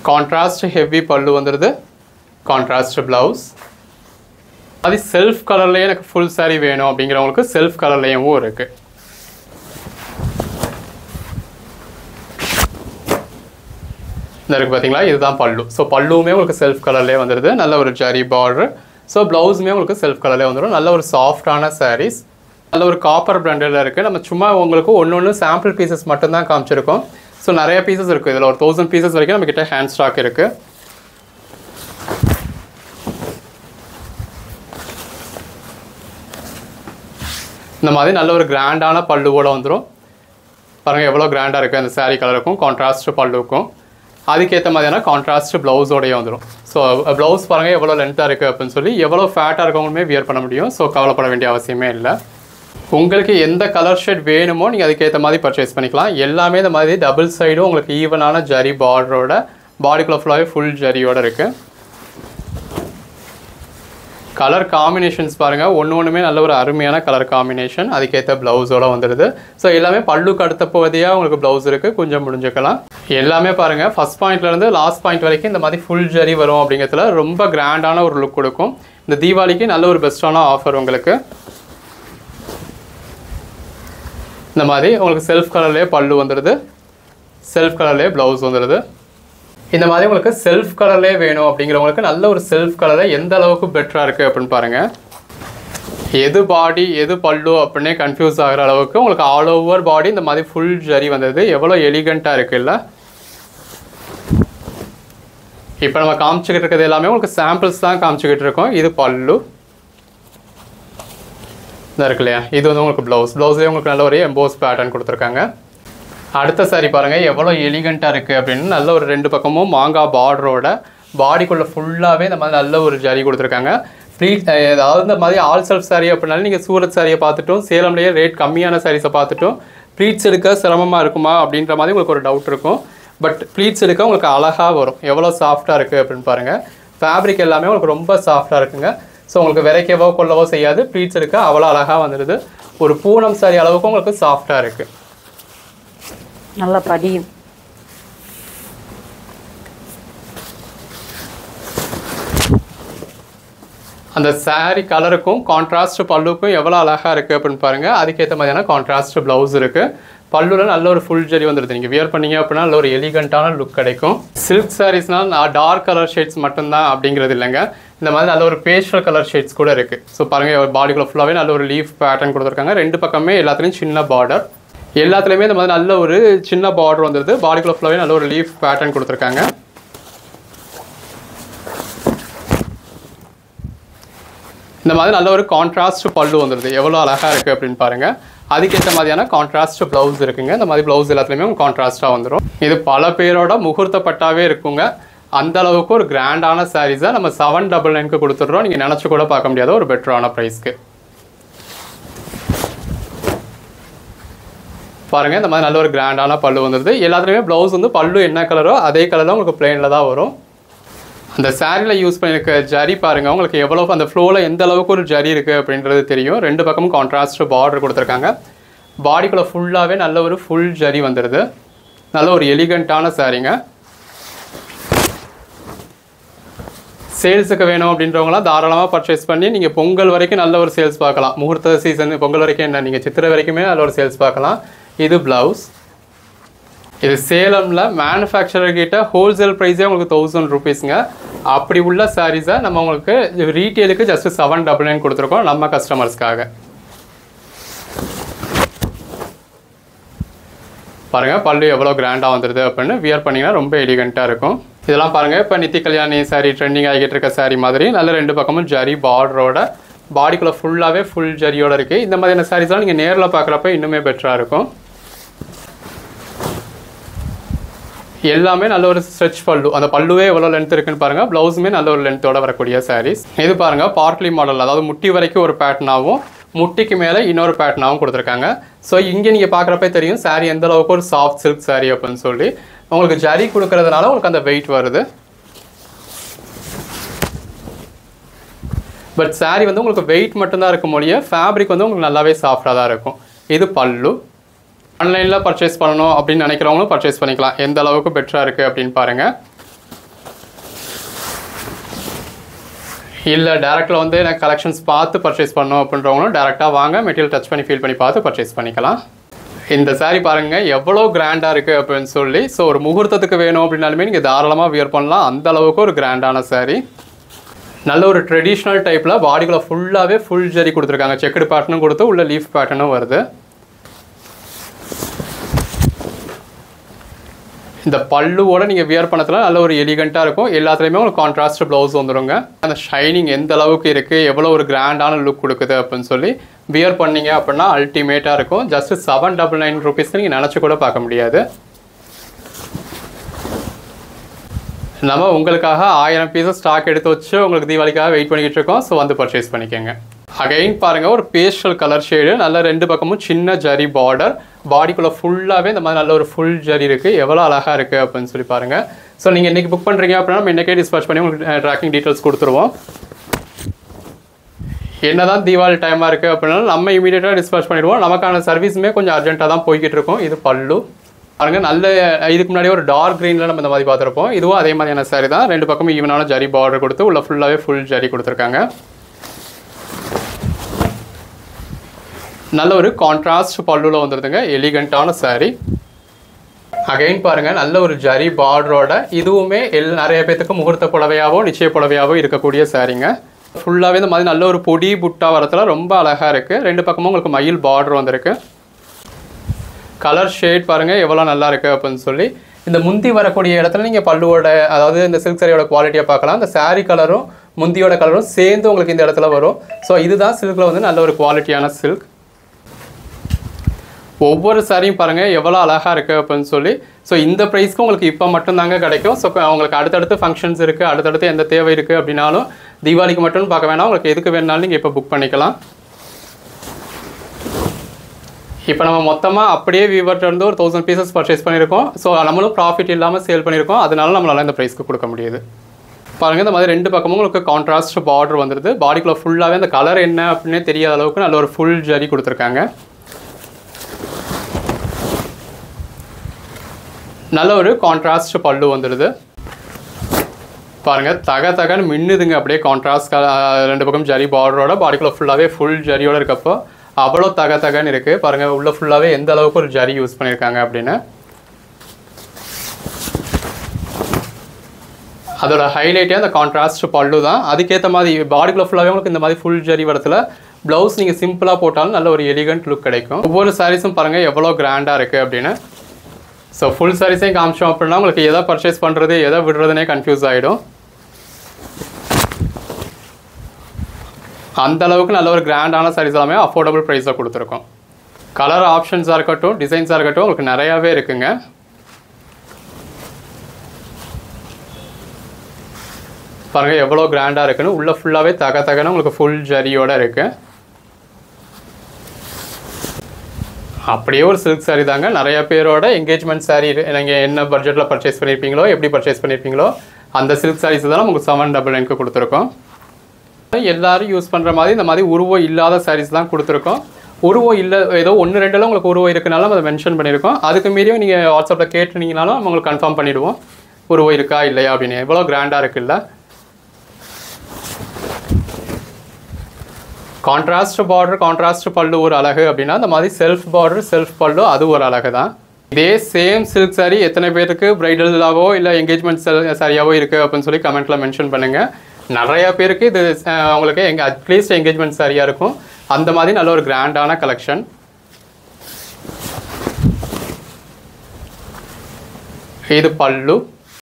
கான்ட்ராஸ்ட் ஹெவி பல்லு வந்துடுது, கான்ட்ராஸ்ட் ப்ளவுஸ். அது செல்ஃப் கலர்லேயே எனக்கு ஃபுல் சாரீ வேணும் அப்படிங்கிறவங்களுக்கு செல்ஃப் கலர்லேயும் இருக்குது. இந்த இருக்குது பார்த்தீங்களா, இதுதான் பல்லு. ஸோ பல்லுவுமே உங்களுக்கு செல்ஃப் கலர்லேயே வந்துடுது. நல்ல ஒரு ஜரி பார்டர். ஸோ ப்ளவுஸுமே உங்களுக்கு செல்ஃப் கலர்லேயே வந்துடும். நல்ல ஒரு சாஃப்டான சாரீஸ். நல்ல ஒரு காப்பர் பிராண்டடில் இருக்குது. நம்ம சும்மா உங்களுக்கு ஒன்று சாம்பிள் பீசஸ் மட்டும்தான் காமிச்சிருக்கோம். ஸோ நிறைய பீசஸ் இருக்குது. இதில் ஒரு 1000 பீசஸ் வரைக்கும் நம்மக்கிட்ட ஹேண்ட் ஸ்டாக் இருக்குது. இந்த மாதிரி நல்ல ஒரு கிராண்டான பல்லுவோட வந்துடும். பாருங்கள் எவ்வளோ கிராண்டாக இருக்குது அந்த சாரீ கலருக்கும் கான்ட்ராஸ்ட் பல்லுக்கும். அதுக்கேற்ற மாதிரியான கான்ட்ராஸ்ட் ப்ளவுஸோடையே வந்துடும். ஸோ ப்ளவுஸ் பாருங்கள் எவ்வளோ லென்த்தாக இருக்குது அப்படின்னு சொல்லி. எவ்வளோ ஃபேட்டாக இருக்கவங்களுமே வியர் பண்ண முடியும். ஸோ கவலைப்பட வேண்டிய அவசியமே இல்லை. உங்களுக்கு எந்த கலர் ஷேட் வேணுமோ நீங்கள் அதுக்கேற்ற மாதிரி பர்ச்சேஸ் பண்ணிக்கலாம். எல்லாமே இந்த மாதிரி டபுள் சைடும் உங்களுக்கு ஈவனான ஜரி பார்டரோட பாடிக்குள்ள ஃபுல்லாகவே ஃபுல் ஜரியோடு இருக்குது. கலர் காம்பினேஷன்ஸ் பாருங்கள், ஒன்றுமே நல்ல ஒரு அருமையான கலர் காம்பினேஷன். அதுக்கேற்ற ப்ளவுஸோடு வந்துடுது. ஸோ எல்லாமே பல்லுக்கு அடுத்த பகுதியாக உங்களுக்கு ப்ளவுஸ் இருக்குது, கொஞ்சம் முடிஞ்சுக்கலாம். எல்லாமே பாருங்கள் ஃபஸ்ட் பாயிண்ட்லேருந்து லாஸ்ட் பாயிண்ட் வரைக்கும் இந்த மாதிரி ஃபுல் ஜரி வரும் அப்படிங்கிறதுல ரொம்ப கிராண்டான ஒரு லுக் கொடுக்கும். இந்த தீபாவளிக்கு நல்ல ஒரு பெஸ்ட்டான ஆஃபர் உங்களுக்கு. இந்த மாதிரி உங்களுக்கு செல்ஃப் கலர்லேயே பல்லு வந்துடுது, செல்ஃப் கலர்லேயே ப்ளவுஸ் வந்துடுது. இந்த மாதிரி உங்களுக்கு செல்ஃப் கலர்லேயே வேணும் அப்படிங்கிறவங்களுக்கு நல்ல ஒரு செல்ஃப் கலரில் எந்த அளவுக்கு பெட்டராக இருக்குது அப்படின்னு பாருங்கள். எது பாடி எது பல்லு அப்படின்னே கன்ஃபியூஸ் ஆகிற அளவுக்கு உங்களுக்கு ஆல் ஓவர் பாடி இந்த மாதிரி ஃபுல் ஜரி வந்தது. எவ்வளோ எலிகண்ட்டாக இருக்குல்ல. இப்போ நம்ம காமிச்சிக்கிட்டு இருக்கிறது எல்லாமே உங்களுக்கு சாம்பிள்ஸ் தான் காமிச்சிக்கிட்டு இருக்கோம். இது பல்லு இதாக இருக்கு இல்லையா. இது வந்து உங்களுக்கு ப்ளவுஸ்லேயே உங்களுக்கு நல்ல ஒரு எம்போஸ் பேட்டர்ன் கொடுத்துருக்காங்க. அடுத்த சாரி பாருங்கள் எவ்வளோ எலிகண்ட்டாக இருக்குது அப்படின்னு. நல்ல ஒரு 2 பக்கமும் மாங்காய் பார்டரோட பாடிக்குள்ளே ஃபுல்லாகவே இந்த மாதிரி நல்ல ஒரு ஜரி கொடுத்துருக்காங்க. அதாவது இந்த மாதிரி ஆல் செல்ஃப் சாரீ அப்படின்னாலும் நீங்கள் சூரத் சாரியை பார்த்துட்டும் சேலம்லேயே ரேட் கம்மியான சாரீஸை பார்த்துட்டும் ப்ளீட்ஸ் எடுக்க சிரமமாக இருக்குமா அப்படின்ற மாதிரி உங்களுக்கு ஒரு டவுட் இருக்கும். பட் ப்ளீட்ஸ் எடுக்க உங்களுக்கு அழகாக வரும். எவ்வளோ சாஃப்டாக இருக்குது அப்படின்னு பாருங்கள். ஃபேப்ரிக் எல்லாமே உங்களுக்கு ரொம்ப சாஃப்டாக இருக்குங்க. ஸோ உங்களுக்கு விரைக்கவோ கொள்ளவோ செய்யாது. ப்ளீட்ஸ் எடுக்க அவ்வளோ அழகாக வந்துடுது. ஒரு பூனம் சாரி அளவுக்கு உங்களுக்கு சாஃப்டாக இருக்குது. நல்லா படியும். அந்த சாரீ கலருக்கும் கான்ட்ராஸ்ட் பல்லுக்கும் எவ்வளோ அழகாக இருக்குது அப்படின்னு பாருங்கள். அதுக்கேற்ற மாதிரியான கான்ட்ராஸ்ட் ப்ளவுஸ் இருக்குது. பல்லுவில் நல்ல ஒரு ஃபுல் ஜரி வந்துடுது. நீங்கள் வியர் பண்ணீங்க அப்படின்னா நல்ல ஒரு எலிகண்ட்டான லுக் கிடைக்கும். சில்க் சாரீஸ்னால் டார்க் கலர் ஷேட்ஸ் மட்டும்தான் அப்படிங்கிறது இல்லைங்க. இந்த மாதிரி நல்ல ஒரு பேஸ்டல் கலர் ஷேட்ஸ் கூட இருக்குது. ஸோ பாருங்கள் பாடிக்குள்ள ஃபுல்லாகவே நல்ல ஒரு லீஃப் பேட்டர்ன் கொடுத்துருக்காங்க. 2 பக்கமே எல்லாத்துலேயும் சின்ன பார்டர். எல்லாத்துலேயுமே இந்த மாதிரி நல்ல ஒரு சின்ன பார்டர் வந்துடுது. பாடிக்குள்ள ஃபுல்லாகவே நல்ல ஒரு லீஃப் பேட்டர்ன் கொடுத்துருக்காங்க. இந்த மாதிரி நல்ல ஒரு கான்ட்ராஸ்ட் பல்லு வந்துடுது. எவ்வளோ அழகாக இருக்குது அப்படின்னு பாருங்கள். அதுக்கேற்ற மாதிரியான கான்ட்ராஸ்ட் ப்ளவுஸ் இருக்குங்க. இந்த மாதிரி ப்ளவுஸ் எல்லாத்துலேயுமே கான்ட்ராஸ்ட்டாக வந்துடும். இது பல பேரோட முகூர்த்த பட்டாவே இருக்குங்க. அந்த அளவுக்கு ஒரு கிராண்டான சாரீஸை நம்ம 799க்கு கொடுத்துட்றோம். நீங்கள் நினச்சி கூட பார்க்க முடியாத ஒரு பெட்டரான ப்ரைஸ்க்கு. பாருங்கள் இந்த மாதிரி நல்ல ஒரு கிராண்டான பல்லு வந்துடுது. எல்லாத்துலேயுமே ப்ளவுஸ் வந்து பல்லு என்ன கலரோ அதே கலரில் உங்களுக்கு பிளெயினில் தான் வரும். அந்த சாரியில் யூஸ் பண்ணியிருக்க ஜரி பாருங்கள் உங்களுக்கு எவ்வளோ அந்த ஃப்ளோவில் எந்த அளவுக்கு ஒரு ஜரி இருக்குது அப்படின்றது தெரியும். ரெண்டு பக்கமும் கான்ட்ராஸ்ட் பார்டர் கொடுத்துருக்காங்க. பாடிக்குள்ளே ஃபுல்லாகவே நல்ல ஒரு ஃபுல் ஜரி வந்துடுது. நல்ல ஒரு எலிகண்ட்டான சாரீங்க. சேல்ஸுக்கு வேணும் அப்படின்றவங்களாம் தாராளமாக பர்ச்சேஸ் பண்ணி நீங்கள் பொங்கல் வரைக்கும் நல்ல ஒரு சேல்ஸ் பார்க்கலாம். முகூர்த்த சீசன் பொங்கல் வரைக்கும் என்ன நீங்கள் சித்திரை வரைக்குமே நல்ல ஒரு சேல்ஸ் பார்க்கலாம். இது ப்ளவுஸ். இது சேலமில் மேனுஃபேக்சரர்கிட்ட ஹோல்சேல் ப்ரைஸே உங்களுக்கு 1000 rupeesங்க. அப்படி உள்ள சாரீஸை நம்ம உங்களுக்கு ரீட்டெயிலுக்கு ஜஸ்ட் 799 கொடுத்துருக்கோம் நம்ம கஸ்டமர்ஸ்க்காக. பாருங்கள் பல்லு எவ்வளோ கிராண்டாக வந்துடுது அப்படின்னு வியர் பண்ணிங்கன்னா ரொம்ப எலிகண்ட்டாக இருக்கும். இதெல்லாம் பாருங்கள் இப்போ நித்தி கல்யாணி சாரீ ட்ரெண்டிங் ஆகிட்டு இருக்க சாரீ மாதிரி நல்ல ரெண்டு பக்கமும் ஜரி பார்டரோட பாடிக்குள்ளே ஃபுல்லாகவே ஃபுல் ஜரியோட இருக்குது. இந்த மாதிரியான சாரீஸ்லாம் நீங்கள் நேரில் பார்க்குறப்ப இன்னுமே பெட்டராக இருக்கும். எல்லாமே நல்ல ஒரு ஸ்ட்ரெச் பல்லு. அந்த பல்லுவே எவ்வளோ லென்த் இருக்குன்னு பாருங்கள். ப்ளவுஸுமே நல்ல ஒரு லென்த்தோட வரக்கூடிய சாரீஸ். இது பாருங்கள் பார்ட்லி மாடல், அதாவது முட்டி வரைக்கும் ஒரு பேட்டர்னாகவும் முட்டிக்கு மேலே இன்னொரு பேட்டர்னாகவும் கொடுத்துருக்காங்க. ஸோ இங்கே நீங்கள் பார்க்குறப்ப தெரியும் சாரீ எந்த அளவுக்கு ஒரு சாஃப்ட் சில்க் சாரீ அப்படின்னு சொல்லி. உங்களுக்கு ஜரி கொடுக்கறதுனால உங்களுக்கு அந்த வெயிட் வருது. பட் சாரீ வந்து உங்களுக்கு வெயிட் மட்டும்தான் இருக்கும் மொழிய ஃபேப்ரிக் வந்து உங்களுக்கு நல்லாவே சாஃப்டாக தான் இருக்கும். இது பல்லு. ஆன்லைனில் பர்ச்சேஸ் பண்ணணும் அப்படின்னு நினைக்கிறவங்களும் பர்ச்சேஸ் பண்ணிக்கலாம். எந்த அளவுக்கு பெட்டராக இருக்குது அப்படின்னு பாருங்கள். இல்லை டேரெக்டில் வந்து எனக்கு கலெக்ஷன்ஸ் பார்த்து பர்ச்சேஸ் பண்ணணும் அப்படின்றவங்களும் டேரெக்டாக வாங்க மெட்டீரியல் டச் பண்ணி ஃபீல் பண்ணி பார்த்து பர்ச்சேஸ் பண்ணிக்கலாம். இந்த சாரீ பாருங்கள் எவ்வளோ கிராண்டாக இருக்குது அப்படின்னு சொல்லி. ஸோ ஒரு முகூர்த்தத்துக்கு வேணும் அப்படின்னாலுமே நீங்கள் தாராளமாக வியர் பண்ணலாம். அந்த அளவுக்கு ஒரு கிராண்டான சாரீ. நல்ல ஒரு ட்ரெடிஷ்னல் டைப்பில் பாடிக்குள்ளே ஃபுல்லாகவே ஃபுல் ஜரி கொடுத்துருக்காங்க. செக்குடு பேட்டர்னும் கொடுத்து உள்ள லீஃப் பேட்டர்னும் வருது. இந்த பல்லுவோட நீங்கள் வியர் பண்ணதுல நல்ல ஒரு எலிகண்ட்டாக இருக்கும். எல்லாத்துலேயுமே உங்களுக்கு கான்ட்ராஸ்ட் ப்ளவுஸ் வந்துடுங்க. அந்த ஷைனிங் எந்த அளவுக்கு இருக்குது, எவ்வளோ ஒரு கிராண்டான லுக் கொடுக்குது அப்படின்னு சொல்லி வியர் பண்ணிங்க அப்படின்னா அல்டிமேட்டாக இருக்கும். ஜஸ்ட் 799 rupeesக்கு நீங்கள் நினச்சி கூட பார்க்க முடியாது. நம்ம உங்களுக்காக 1000 பீஸஸ் ஸ்டாக் எடுத்து வச்சு உங்களுக்கு தீபாவளிக்காக வெயிட் பண்ணிக்கிட்டு இருக்கோம். ஸோ வந்து பர்ச்சேஸ் பண்ணிக்கோங்க. அகைன் பாருங்கள் ஒரு பேஸ்டல் கலர் ஷேடு, நல்ல ரெண்டு பக்கமும் சின்ன ஜரி பார்டர், பாடிக்குள்ளே ஃபுல்லாகவே இந்த மாதிரி நல்ல ஒரு ஃபுல் ஜரி இருக்குது. எவ்வளோ அழகாக இருக்குது அப்படின்னு சொல்லி பாருங்கள். ஸோ நீங்கள் இன்றைக்கி புக் பண்ணுறீங்க அப்படின்னா நம்ம இன்றைக்கே டிஸ்பேச் பண்ணி உங்களுக்கு ட்ராக்கிங் டீட்டெயில்ஸ் கொடுத்துருவோம். என்ன தான் தீபாவளி டைமாக இருக்குது அப்படின்னா நம்ம இமீடியட்டாக டிஸ்பேச் பண்ணிடுவோம். நமக்கான சர்வீஸுமே கொஞ்சம் அர்ஜென்ட்டாக தான் போய்கிட்டு இருக்கும். இது பல்லு பாருங்கள். நல்ல இதுக்கு முன்னாடி ஒரு டார்க் க்ரீனில் நம்ம இந்த மாதிரி பார்த்துருப்போம். இதுவும் அதே மாதிரியான சாரி தான். ரெண்டு பக்கமும் ஈவனான ஜரி பார்டர் கொடுத்து உள்ள ஃபுல்லாகவே ஃபுல் ஜரி கொடுத்துருக்காங்க. நல்ல ஒரு கான்ட்ராஸ்ட் பல்லுவில் வந்துடுதுங்க. எலிகண்ட்டான சாரீ. அகைன் பாருங்கள் நல்ல ஒரு ஜரி பார்டரோட இதுவுமே நிறைய பேத்துக்கு முகூர்த்த புடவையாவோ நிச்சய புடவையாவோ இருக்கக்கூடிய சாரீங்க. ஃபுல்லாகவே இந்த மாதிரி நல்ல ஒரு பொடி புட்டா வரத்துல ரொம்ப அழகாக இருக்குது. ரெண்டு பக்கமும் உங்களுக்கு மயில் பார்டர் வந்திருக்கு. கலர் ஷேட் பாருங்கள் எவ்வளோ நல்லா இருக்குது அப்படின்னு சொல்லி. இந்த முந்தி வரக்கூடிய இடத்துல நீங்கள் பல்லுவோட அதாவது இந்த சில்க் சாரியோட குவாலிட்டியாக பார்க்கலாம். இந்த சாரீ கலரும் முந்தியோட கலரும் சேர்ந்து உங்களுக்கு இந்த இடத்துல வரும். ஸோ இதுதான் சில்கில் வந்து நல்ல ஒரு குவாலிட்டியான சில்க். ஒவ்வொரு சாரியும் பாருங்கள் எவ்வளோ அழகாக இருக்குது அப்படின்னு சொல்லி. ஸோ இந்த ப்ரைஸ்க்கு உங்களுக்கு இப்போ மட்டும்தாங்க கிடைக்கும். ஸோ உங்களுக்கு அடுத்தடுத்து ஃபங்க்ஷன்ஸ் இருக்குது, அடுத்தடுத்து எந்த தேவை இருக்குது அப்படின்னாலும் தீபாவளிக்கு மட்டும் பார்க்க வேணாம், உங்களுக்கு எதுக்கு வேணாலும் நீங்கள் இப்போ புக் பண்ணிக்கலாம். இப்போ நம்ம மொத்தமாக அப்படியே வியூவர்ட்ட இருந்து ஒரு 1000 பீசஸ் பர்ச்சேஸ் பண்ணியிருக்கோம். ஸோ நம்மளும் ப்ராஃபிட் இல்லாமல் சேல் பண்ணியிருக்கோம். அதனால நம்மளால் இந்த ப்ரைஸ்க்கு கொடுக்க முடியுது. பாருங்கள் இந்த மாதிரி ரெண்டு பக்கமும் உங்களுக்கு கான்ட்ராஸ்ட் பார்டர் வந்துடுது. பாடிக்குள்ளே ஃபுல்லாகவே அந்த கலர் என்ன அப்படின்னே தெரியாத அளவுக்கு நல்ல ஒரு ஃபுல் ஜரி கொடுத்துருக்காங்க. நல்ல ஒரு கான்ட்ராஸ்ட் பல்லு வந்துடுது. பாருங்கள் தகன்னு மின்னுதுங்க அப்படியே கான்ட்ராஸ்ட் ரெண்டு பக்கம் ஜரி பார்டரோட பாடிக்குள்ளே ஃபுல்லாகவே ஃபுல் ஜரியோடு இருக்கப்போ அவ்வளோ தகன்னு இருக்குது. பாருங்கள் உள்ளே ஃபுல்லாகவே எந்த அளவுக்கு ஒரு ஜரி யூஸ் பண்ணியிருக்காங்க அப்படின்னு. அதோட ஹைலைட்டே அந்த கான்ட்ராஸ்ட் பல்லு தான். அதுக்கேற்ற மாதிரி பாடிக்குள்ளே ஃபுல்லாகவே உங்களுக்கு இந்த மாதிரி ஃபுல் ஜரி வரத்தில் ப்ளவுஸ் நீங்கள் சிம்பிளாக போட்டாலும் நல்ல ஒரு எலிகண்ட் லுக் கிடைக்கும். ஒவ்வொரு சாரீஸும் பாருங்கள் எவ்வளோ கிராண்டாக இருக்குது அப்படின்னு. ஸோ ஃபுல் சாரீஸையும் காமிச்சோம் அப்படின்னா உங்களுக்கு எதை பர்ச்சேஸ் பண்ணுறது எதை விடுறதுனே கன்ஃபியூஸ் ஆகிடும். அந்த அளவுக்கு நல்ல ஒரு கிராண்டான சாரீஸ் எல்லாமே அஃபோர்டபுள் ப்ரைஸில் கொடுத்துருக்கோம். கலர் ஆப்ஷன்ஸாக இருக்கட்டும், டிசைன்ஸாக இருக்கட்டும் உங்களுக்கு நிறையாவே இருக்குங்க. பாருங்கள் எவ்வளோ கிராண்டாக இருக்குன்னு. உள்ளே ஃபுல்லாகவே தகன்னு உங்களுக்கு ஃபுல் ஜரியோடு இருக்குது. அப்படியே ஒரு சில்க் saree தாங்க. நிறைய பேரோட என்கேஜ்மெண்ட் saree நீங்கள் என்ன பட்ஜெட்டில் பர்ச்சேஸ் பண்ணியிருப்பீங்களோ, எப்படி பர்ச்சேஸ் பண்ணியிருப்பீங்களோ அந்த சில்க் sarees தான் நமக்கு 799 கொடுத்துருக்கோம். எல்லாரும் யூஸ் பண்ணுற மாதிரி இந்த மாதிரி உருவம் இல்லாத sarees தான் கொடுத்துருக்கோம். உருவம் இல்லை, ஏதோ 1-2 உங்களுக்கு உருவம் இருக்குனாலும் அதை மென்ஷன் பண்ணியிருக்கோம். அதுக்கு மீறியும் நீங்கள் வாட்ஸ்அப்பில் கேட்டுனீங்கனாலும் உங்களுக்கு கன்ஃபார்ம் பண்ணிவிடுவோம் உருவம் இருக்கா இல்லையா அப்படின்னு. எவ்வளோ கிராண்டாக இருக்குல்ல. கான்ட்ராஸ்ட் பார்டர், கான்ட்ராஸ்ட் பல்லு ஒரு அழகு அப்படின்னா, இந்த மாதிரி செல்ஃப் பார்டர், செல்ஃப் பல்லு அது ஒரு அழகு தான். இதே சேம் சில்க் saree எத்தனை பேருக்கு பிரைடலாவோ இல்லை என்கேஜ்மெண்ட் சாரியாவோ இருக்குது அப்படின்னு சொல்லி கமெண்ட்டில் மென்ஷன் பண்ணுங்கள். நிறைய பேருக்கு இது அவங்களுக்கு அட்லீஸ்ட் என்கேஜ்மெண்ட் சாரியாக இருக்கும். அந்த மாதிரி நல்ல ஒரு கிராண்டான கலெக்ஷன். இது பல்லு.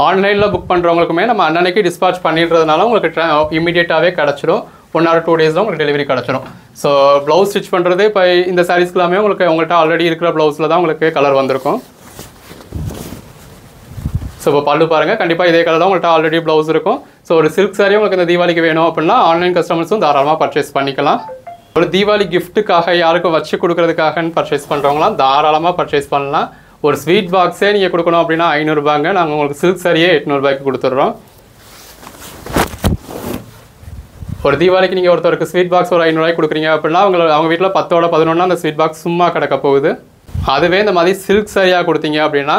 ஆன்லைனில் புக் பண்ணுறவங்களுக்குமே நம்ம அன்னன்னைக்கு டிஸ்பாச் பண்ணிடுறதுனால உங்களுக்கு இமீடியட்டாகவே கிடச்சிடும். 1 or 2 days உங்களுக்கு டெலிவரி கிடச்சிடும். ஸோ ப்ளவுஸ் ஸ்டிச் பண்ணுறது இப்போ இந்த சாரீஸ்க்கு எல்லாமே உங்கள்கிட்ட ஆல்ரெடி இருக்கிற ப்ளவுஸில் தான் உங்களுக்கு கலர் வந்திருக்கும். ஸோ இப்போ பல்லு பாருங்கள், கண்டிப்பாக இதே கலர் தான் உங்கள்கிட்ட ஆல்ரெடி ப்ளவுஸ் இருக்கும். ஸோ ஒரு சில்க் சாரியும் உங்களுக்கு இந்த தீபாவளிக்கு வேணும் அப்படின்னா ஆன்லைன் கஸ்டமர்ஸும் தாராளமாக பர்ச்சேஸ் பண்ணிக்கலாம். ஒரு தீபாவளி கிஃப்ட்டுக்காக யாருக்கும் வச்சு கொடுக்குறதுக்காகன்னு பர்ச்சேஸ் பண்ணுறவங்களாம் தாராளமாக பர்ச்சேஸ் பண்ணலாம். ஒரு ஸ்வீட் பாக்ஸே நீங்கள் கொடுக்கணும் அப்படின்னா 500 ரூபாங்க. நாங்கள் உங்களுக்கு சில்க் சாரியே 800 ரூபாய்க்கு கொடுத்துட்றோம். ஒரு தீபாவளிக்கு நீங்கள் ஒருத்தருக்கு ஸ்வீட் பாக்ஸ் ஒரு 500 ரூபாய்க்கு கொடுக்குறீங்க அப்படின்னா அவங்க வீட்டில் 10ஓட 11 அந்த ஸ்வீட் பாக்ஸ் சும்மா கிடக்க போகுது. அதுவே இந்த மாதிரி சில்க் சாரியாக கொடுத்தீங்க அப்படின்னா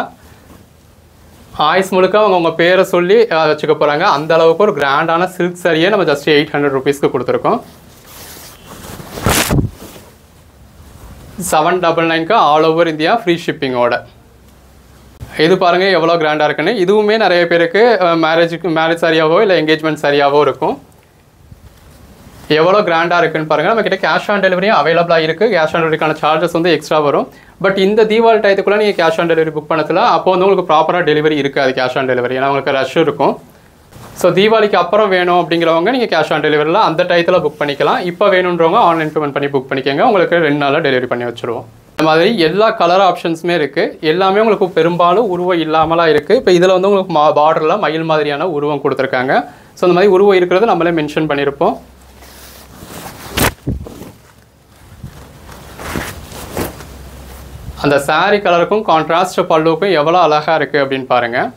ஆயுஸ் முழுக்க அவங்க உங்கள் பேரை சொல்லி வச்சுக்க போகிறாங்க. அந்த அளவுக்கு ஒரு கிராண்டான சில்க் சாரியே நம்ம ஜஸ்ட் 800 rupeesக்கு கொடுத்துருக்கோம். 799க்கு ஆல் ஓவர் இந்தியா ஃப்ரீ ஷிப்பிங்கோட. இது பாருங்கள் எவ்வளோ கிராண்டாக இருக்குன்னு. இதுவுமே நிறைய பேருக்கு மேரேஜ் சாரியாவோ இல்லை என்கேஜ்மெண்ட் சாரியாவோ இருக்கும். எவ்வளோ கிராண்டாக இருக்குன்னு பாருங்கள். நம்மக்கிட்ட கேஷ் ஆன் டெலிவரியும் அவைலபிளாக இருக்குது. கேஷ் ஆன் டெலிவரிக்கான சார்ஜஸ் வந்து எக்ஸ்ட்ரா வரும். பட் இந்த தீபாவளி டயத்துக்குள்ளே நீங்கள் கேஷ் ஆன் டெலிவரி புக் பண்ணதில் அப்போ வந்து உங்களுக்கு ப்ராப்பராக டெலிவரி இருக்காது கேஷ் ஆன் டெலிவரி. ஏன்னா உங்களுக்கு ரஷ் இருக்கும். ஸோ தீபாவளிக்கு அப்புறம் வேணும் அப்படிங்கிறவங்க நீங்கள் கேஷ் ஆன் டெலிவரியில் அந்த டயத்தில் புக் பண்ணிக்கலாம். இப்போ வேணுன்றவங்க ஆன்லைன் பேமெண்ட் பண்ணி புக் பண்ணிக்கோங்க. உங்களுக்கு 2 நாளில் டெலிவரி பண்ணி வச்சுருவோம். இந்த மாதிரி எல்லா கலர் ஆப்ஷன்ஸுமே இருக்குது. எல்லாமே உங்களுக்கு பெரும்பாலும் உருவம் இல்லாமலாம் இருக்குது. இப்போ இதில் வந்து உங்களுக்கு பார்டரில் மயில் மாதிரியான உருவம் கொடுத்துருக்காங்க. ஸோ இந்த மாதிரி உருவம் இருக்கிறது நம்மளே மென்ஷன் பண்ணியிருப்போம். அந்த சாரீ கலருக்கும் கான்ட்ராஸ்ட் பல்லுக்கும் எவ்வளோ அழகாக இருக்குது அப்படின்னு பாருங்கள்.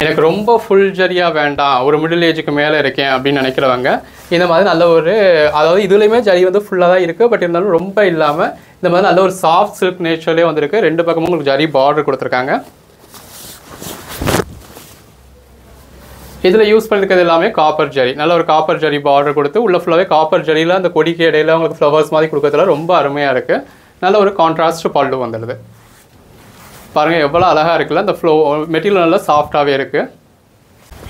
எனக்கு ரொம்ப ஃபுல் ஜரியாக வேண்டாம், ஒரு மிடில் ஏஜுக்கு மேலே இருக்கேன் அப்படின்னு நினைக்கிறவங்க இந்த மாதிரி நல்ல ஒரு, அதாவது இதுலேயுமே ஜரி வந்து ஃபுல்லாக தான் இருக்குது. பட் இருந்தாலும் ரொம்ப இல்லாமல் இந்த மாதிரி நல்ல ஒரு சாஃப்ட் சில்க் நேச்சர்லேயே வந்துருக்கு. 2 பக்கமும் உங்களுக்கு ஜரி பார்டர் கொடுத்துருக்காங்க. இதில் யூஸ் பண்ணிருக்கிறது எல்லாமே காப்பர் ஜரி. நல்ல ஒரு காப்பர் ஜரி பார்டர் கொடுத்து உள்ள ஃபுல்லாகவே காப்பர் ஜரியில் அந்த கொடிக்கு இடையில உங்களுக்கு ஃப்ளவர்ஸ் மாதிரி கொடுக்கறதுல ரொம்ப அருமையாக இருக்குது. நல்ல ஒரு கான்ட்ராஸ்ட் பல்லு வந்துடுது. பாருங்கள் எவ்வளோ அழகாக இருக்குல்ல. அந்த மெட்டீரியல் நல்லா சாஃப்டாகவே இருக்குது.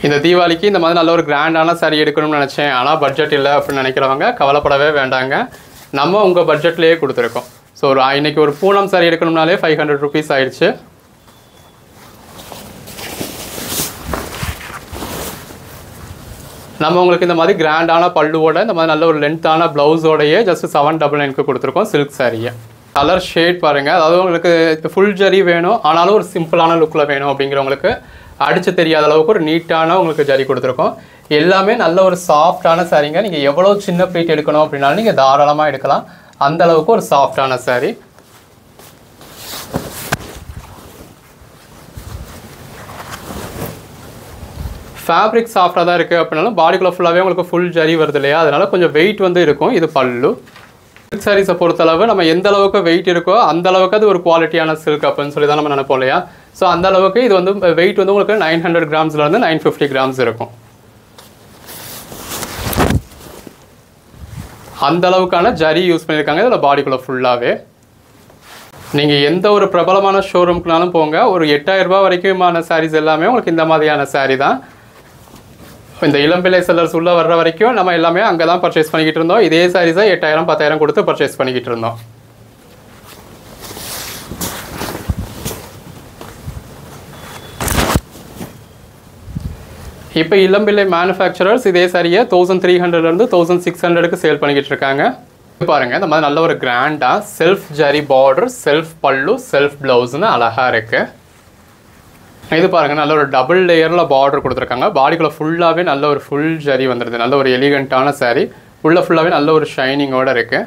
இந்த தீபாவளிக்கு இந்த மாதிரி நல்ல ஒரு கிராண்டான சாரீ எடுக்கணும்னு நினச்சேன், ஆனால் பட்ஜெட் இல்லை அப்படின்னு நினைக்கிறவங்க கவலைப்படவே வேண்டாங்க. நம்ம உங்கள் பட்ஜெட்லேயே கொடுத்துருக்கோம். ஸோ இன்றைக்கி ஒரு பூனம் சாரீ எடுக்கணும்னாலே 500 rupees ஆயிடுச்சு. நம்ம உங்களுக்கு இந்த மாதிரி கிராண்டான பல்லுவோட இந்த மாதிரி நல்ல ஒரு லென்த்தான ப்ளவுஸோடையே ஜஸ்ட் 799க்கு கொடுத்துருக்கோம் சில்க் சாரியை. கலர் ஷேட் பாருங்கள். அதாவது உங்களுக்கு ஃபுல் ஜரி வேணும் ஆனாலும் ஒரு சிம்பிளான லுக்கில் வேணும் அப்படிங்கிறவங்களுக்கு அடித்து தெரியாத அளவுக்கு ஒரு நீட்டான உங்களுக்கு ஜரி கொடுத்துருக்கோம். எல்லாமே நல்ல ஒரு சாஃப்டான சாரீங்க. நீங்கள் எவ்வளோ சின்ன ப்ளீட் எடுக்கணும் அப்படின்னாலும் நீங்கள் தாராளமாக எடுக்கலாம். அந்த அளவுக்கு ஒரு சாஃப்டான சாரீ. ஃபேப்ரிக் சாஃப்டாக தான் இருக்குது அப்படின்னாலும் பாடிக்குள்ளே ஃபுல்லாகவே உங்களுக்கு ஃபுல் ஜரி வருது இல்லையா, அதனால் கொஞ்சம் வெயிட் வந்து இருக்கும். இது பல்லு. சில்க் சாரீஸை பொறுத்தளவு நம்ம எந்த அளவுக்கு வெயிட் இருக்கோ அந்த அளவுக்கு அது ஒரு குவாலிட்டியான சில்க் அப்படின்னு சொல்லி தான் நம்ம நினைப்போம் இல்லையா. ஸோ அந்த அளவுக்கு இது வந்து வெயிட் வந்து உங்களுக்கு 900 grams-லேருந்து 950 grams இருக்கும். அந்த அளவுக்கான ஜரி யூஸ் பண்ணியிருக்காங்க இதில் பாடிக்குள்ளே ஃபுல்லாகவே. நீங்கள் எந்த ஒரு பிரபலமான ஷோரூம்க்குனாலும் போங்க, ஒரு 8000 ரூபாய் வரைக்குமான சாரீஸ் எல்லாமே உங்களுக்கு இந்த மாதிரியான சாரீ தான். இந்த இளம்பிள்ளை செல்லர்ஸ் உள்ளே வர்ற வரைக்கும் நம்ம எல்லாமே அங்கே தான் பர்ச்சேஸ் பண்ணிக்கிட்டு இருந்தோம். இதே சாரீஸை 8000 10,000 கொடுத்து பர்ச்சேஸ் பண்ணிக்கிட்டு இருந்தோம். இப்போ இளம்பிள்ளை மேனுஃபேக்சரர்ஸ் இதே சாரியை 1300லேருந்து 1600க்கு சேல் பண்ணிக்கிட்டு இருக்காங்க. பாருங்கள் இந்த மாதிரி நல்ல ஒரு கிராண்டாக செல்ஃப் ஜரி பார்டர், செல்ஃப் பல்லு, செல்ஃப் ப்ளவுஸ்னு அழகாக இருக்குது. இது பாருங்கள் நல்ல ஒரு டபுள் லேயரில் பார்டர் கொடுத்துருக்காங்க. பாடிக்குள்ளே ஃபுல்லாகவே நல்ல ஒரு ஃபுல் ஜரி வந்துடுது. நல்ல ஒரு எலிகண்ட்டான சாரீ. உள்ள ஃபுல்லாகவே நல்ல ஒரு ஷைனிங்கோடு இருக்குது.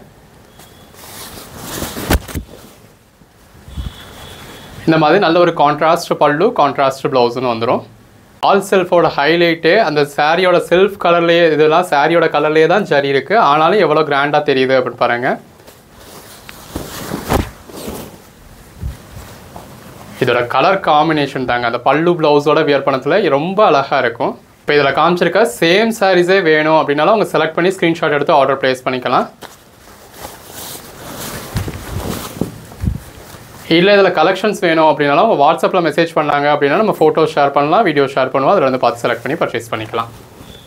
இந்த மாதிரி நல்ல ஒரு கான்ட்ராஸ்ட் பல்லு, கான்ட்ராஸ்ட் ப்ளவுஸ்னு வந்துடும். ஆல் செல்ஃபோட ஹைலைட்டே அந்த சாரியோட செல்ஃப் கலர்லேயே, இதெல்லாம் சாரியோட கலர்லேயே தான் ஜரி இருக்குது, ஆனாலும் எவ்வளோ கிராண்டாக தெரியுது அப்படின்னு பாருங்கள். இதோட கலர் காம்பினேஷன் தாங்க அந்த பல்லு ப்ளவுஸோட வியர் பண்ணத்தில் ரொம்ப அழகாக இருக்கும். இப்போ இதில் காமிச்சிருக்க சேம் சாரீஸே வேணும் அப்படின்னாலும் அவங்க செலக்ட் பண்ணி ஸ்க்ரீன்ஷாட் எடுத்து ஆர்டர் ப்ளேஸ் பண்ணிக்கலாம். இல்லை இதில் கலெக்ஷன்ஸ் வேணும் அப்படின்னாலும் அவங்க வாட்ஸ்அப்பில் மெசேஜ் பண்ணாங்க அப்படின்னா நம்ம ஃபோட்டோ ஷேர் பண்ணலாம், வீடியோ ஷேர் பண்ணுவோம், அதில் வந்து பார்த்து செலக்ட் பண்ணி பர்ச்சேஸ் பண்ணிக்கலாம்.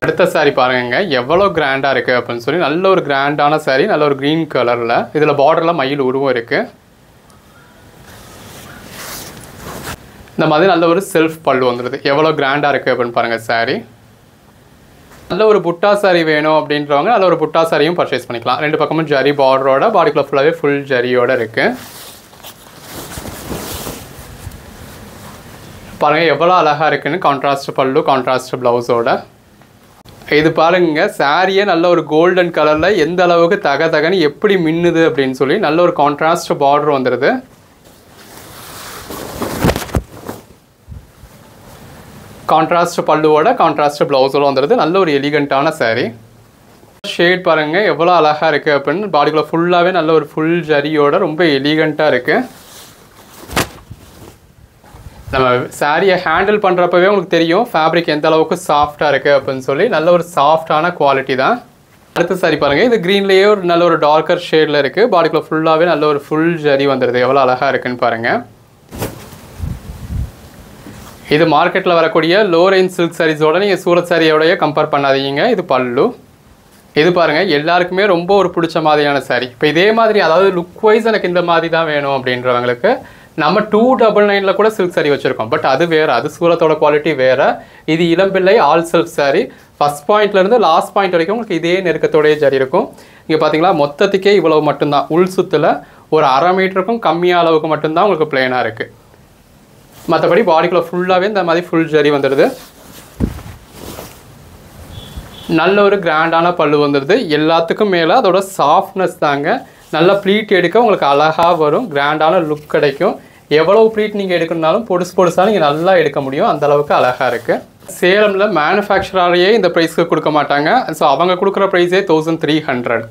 அடுத்த சாரீ பாருங்க எவ்வளோ கிராண்டாக இருக்குது அப்படின்னு சொல்லி, நல்ல ஒரு கிராண்டான சாரீ, நல்ல ஒரு க்ரீன் கலரில், இதில் பார்டரில் மயில் உருவம் இருக்குது. இந்த மாதிரி நல்ல ஒரு செல்ஃப் பல்லு வந்துடுது, எவ்வளோ கிராண்டாக இருக்குது அப்படின்னு பாருங்கள் சாரீ. நல்ல ஒரு புட்டா சாரீ வேணும் அப்படின்றவங்க நல்ல ஒரு புட்டா சாரியும் பர்ச்சேஸ் பண்ணிக்கலாம். ரெண்டு பக்கமும் ஜரி பார்டரோட, பாடிக்குள்ள ஃபுல்லாகவே ஃபுல் ஜரியோடு இருக்குது. பாருங்கள் எவ்வளோ அழகாக இருக்குன்னு, கான்ட்ராஸ்ட் பல்லு, கான்ட்ராஸ்ட் ப்ளவுஸோட. இது பாருங்க சாரியே நல்ல ஒரு கோல்டன் கலரில் எந்த அளவுக்கு தகன்னு எப்படி மின்னுது அப்படின்னு சொல்லி நல்ல ஒரு கான்ட்ராஸ்ட் பார்டர் வந்துடுது. கான்ட்ராஸ்ட் பல்லுவோட கான்ட்ராஸ்ட் ப்ளவுஸோட வந்துடுது. நல்ல ஒரு எலிகண்ட்டான சாரீ. ஷேட் பாருங்கள் எவ்வளோ அழகாக இருக்குது அப்படின்னு, பாடிக்குள்ள ஃபுல்லாகவே நல்ல ஒரு ஃபுல் ஜரியோட ரொம்ப எலிகண்ட்டாக இருக்குது. நம்ம சாரியை ஹேண்டில் பண்ணுறப்பவே உங்களுக்கு தெரியும் ஃபேப்ரிக் எந்த அளவுக்கு சாஃப்டாக இருக்குது அப்படின்னு சொல்லி, நல்ல ஒரு சாஃப்டான குவாலிட்டி தான். அடுத்த சாரி பாருங்கள், இது க்ரீன்லேயே ஒரு நல்ல ஒரு டார்க்கர் ஷேடில் இருக்குது, பாடிக்குள்ள ஃபுல்லாகவே நல்ல ஒரு ஃபுல் ஜரி வந்துடுது. எவ்வளோ அழகாக இருக்குன்னு பாருங்கள். இது மார்க்கெட்டில் வரக்கூடிய லோ ரேஞ்ச் சில்க் சாரீஸோட நீங்கள் சூரத் சாரியோடய கம்பேர் பண்ணாதீங்க. இது பல்லு. இது பாருங்கள் எல்லாருக்குமே ரொம்ப ஒரு பிடிச்ச மாதிரியான சாரீ. இப்போ இதே மாதிரி அதாவது லுக் வைஸ் எனக்கு இந்த மாதிரி தான் வேணும் அப்படின்றவங்களுக்கு நம்ம 299 கூட சில்க் சாரீ வச்சுருக்கோம். பட் அது வேறு, அது சூரத்தோட குவாலிட்டி வேறு. இது Elampillai all self sari. First பாயிண்ட்லேருந்து லாஸ்ட் பாயிண்ட் வரைக்கும் உங்களுக்கு இதே நெருக்கத்தோடைய ஜரி இருக்கும். இங்கே பார்த்தீங்களா மொத்தத்துக்கே இவ்வளவு மட்டும்தான், உள் சுத்தில் ஒரு 1/2 மீட்டருக்கும் கம்மியாக அளவுக்கு மட்டும்தான் உங்களுக்கு பிளெயினாக இருக்குது. மற்றபடி பாடிக்குள்ள ஃபுல்லாகவே இந்த மாதிரி ஃபுல் ஜரி வந்துடுது. நல்ல ஒரு கிராண்டான பல்லு வந்துடுது. எல்லாத்துக்கும் மேலே அதோட சாஃப்ட்னஸ் தாங்க. நல்ல ப்ளீட் எடுக்க உங்களுக்கு அழகாக வரும், கிராண்டான லுக் கிடைக்கும். எவ்வளோ ப்ளீட் நீங்கள் எடுக்கணும்னாலும் பொடுசாக நீங்கள் நல்லா எடுக்க முடியும், அந்தளவுக்கு அழகாக இருக்குது. சேலமில் மேனுஃபேக்சராலேயே இந்த ப்ரைஸ்க்கு கொடுக்க மாட்டாங்க. ஸோ அவங்க கொடுக்குற ப்ரைஸே 1300.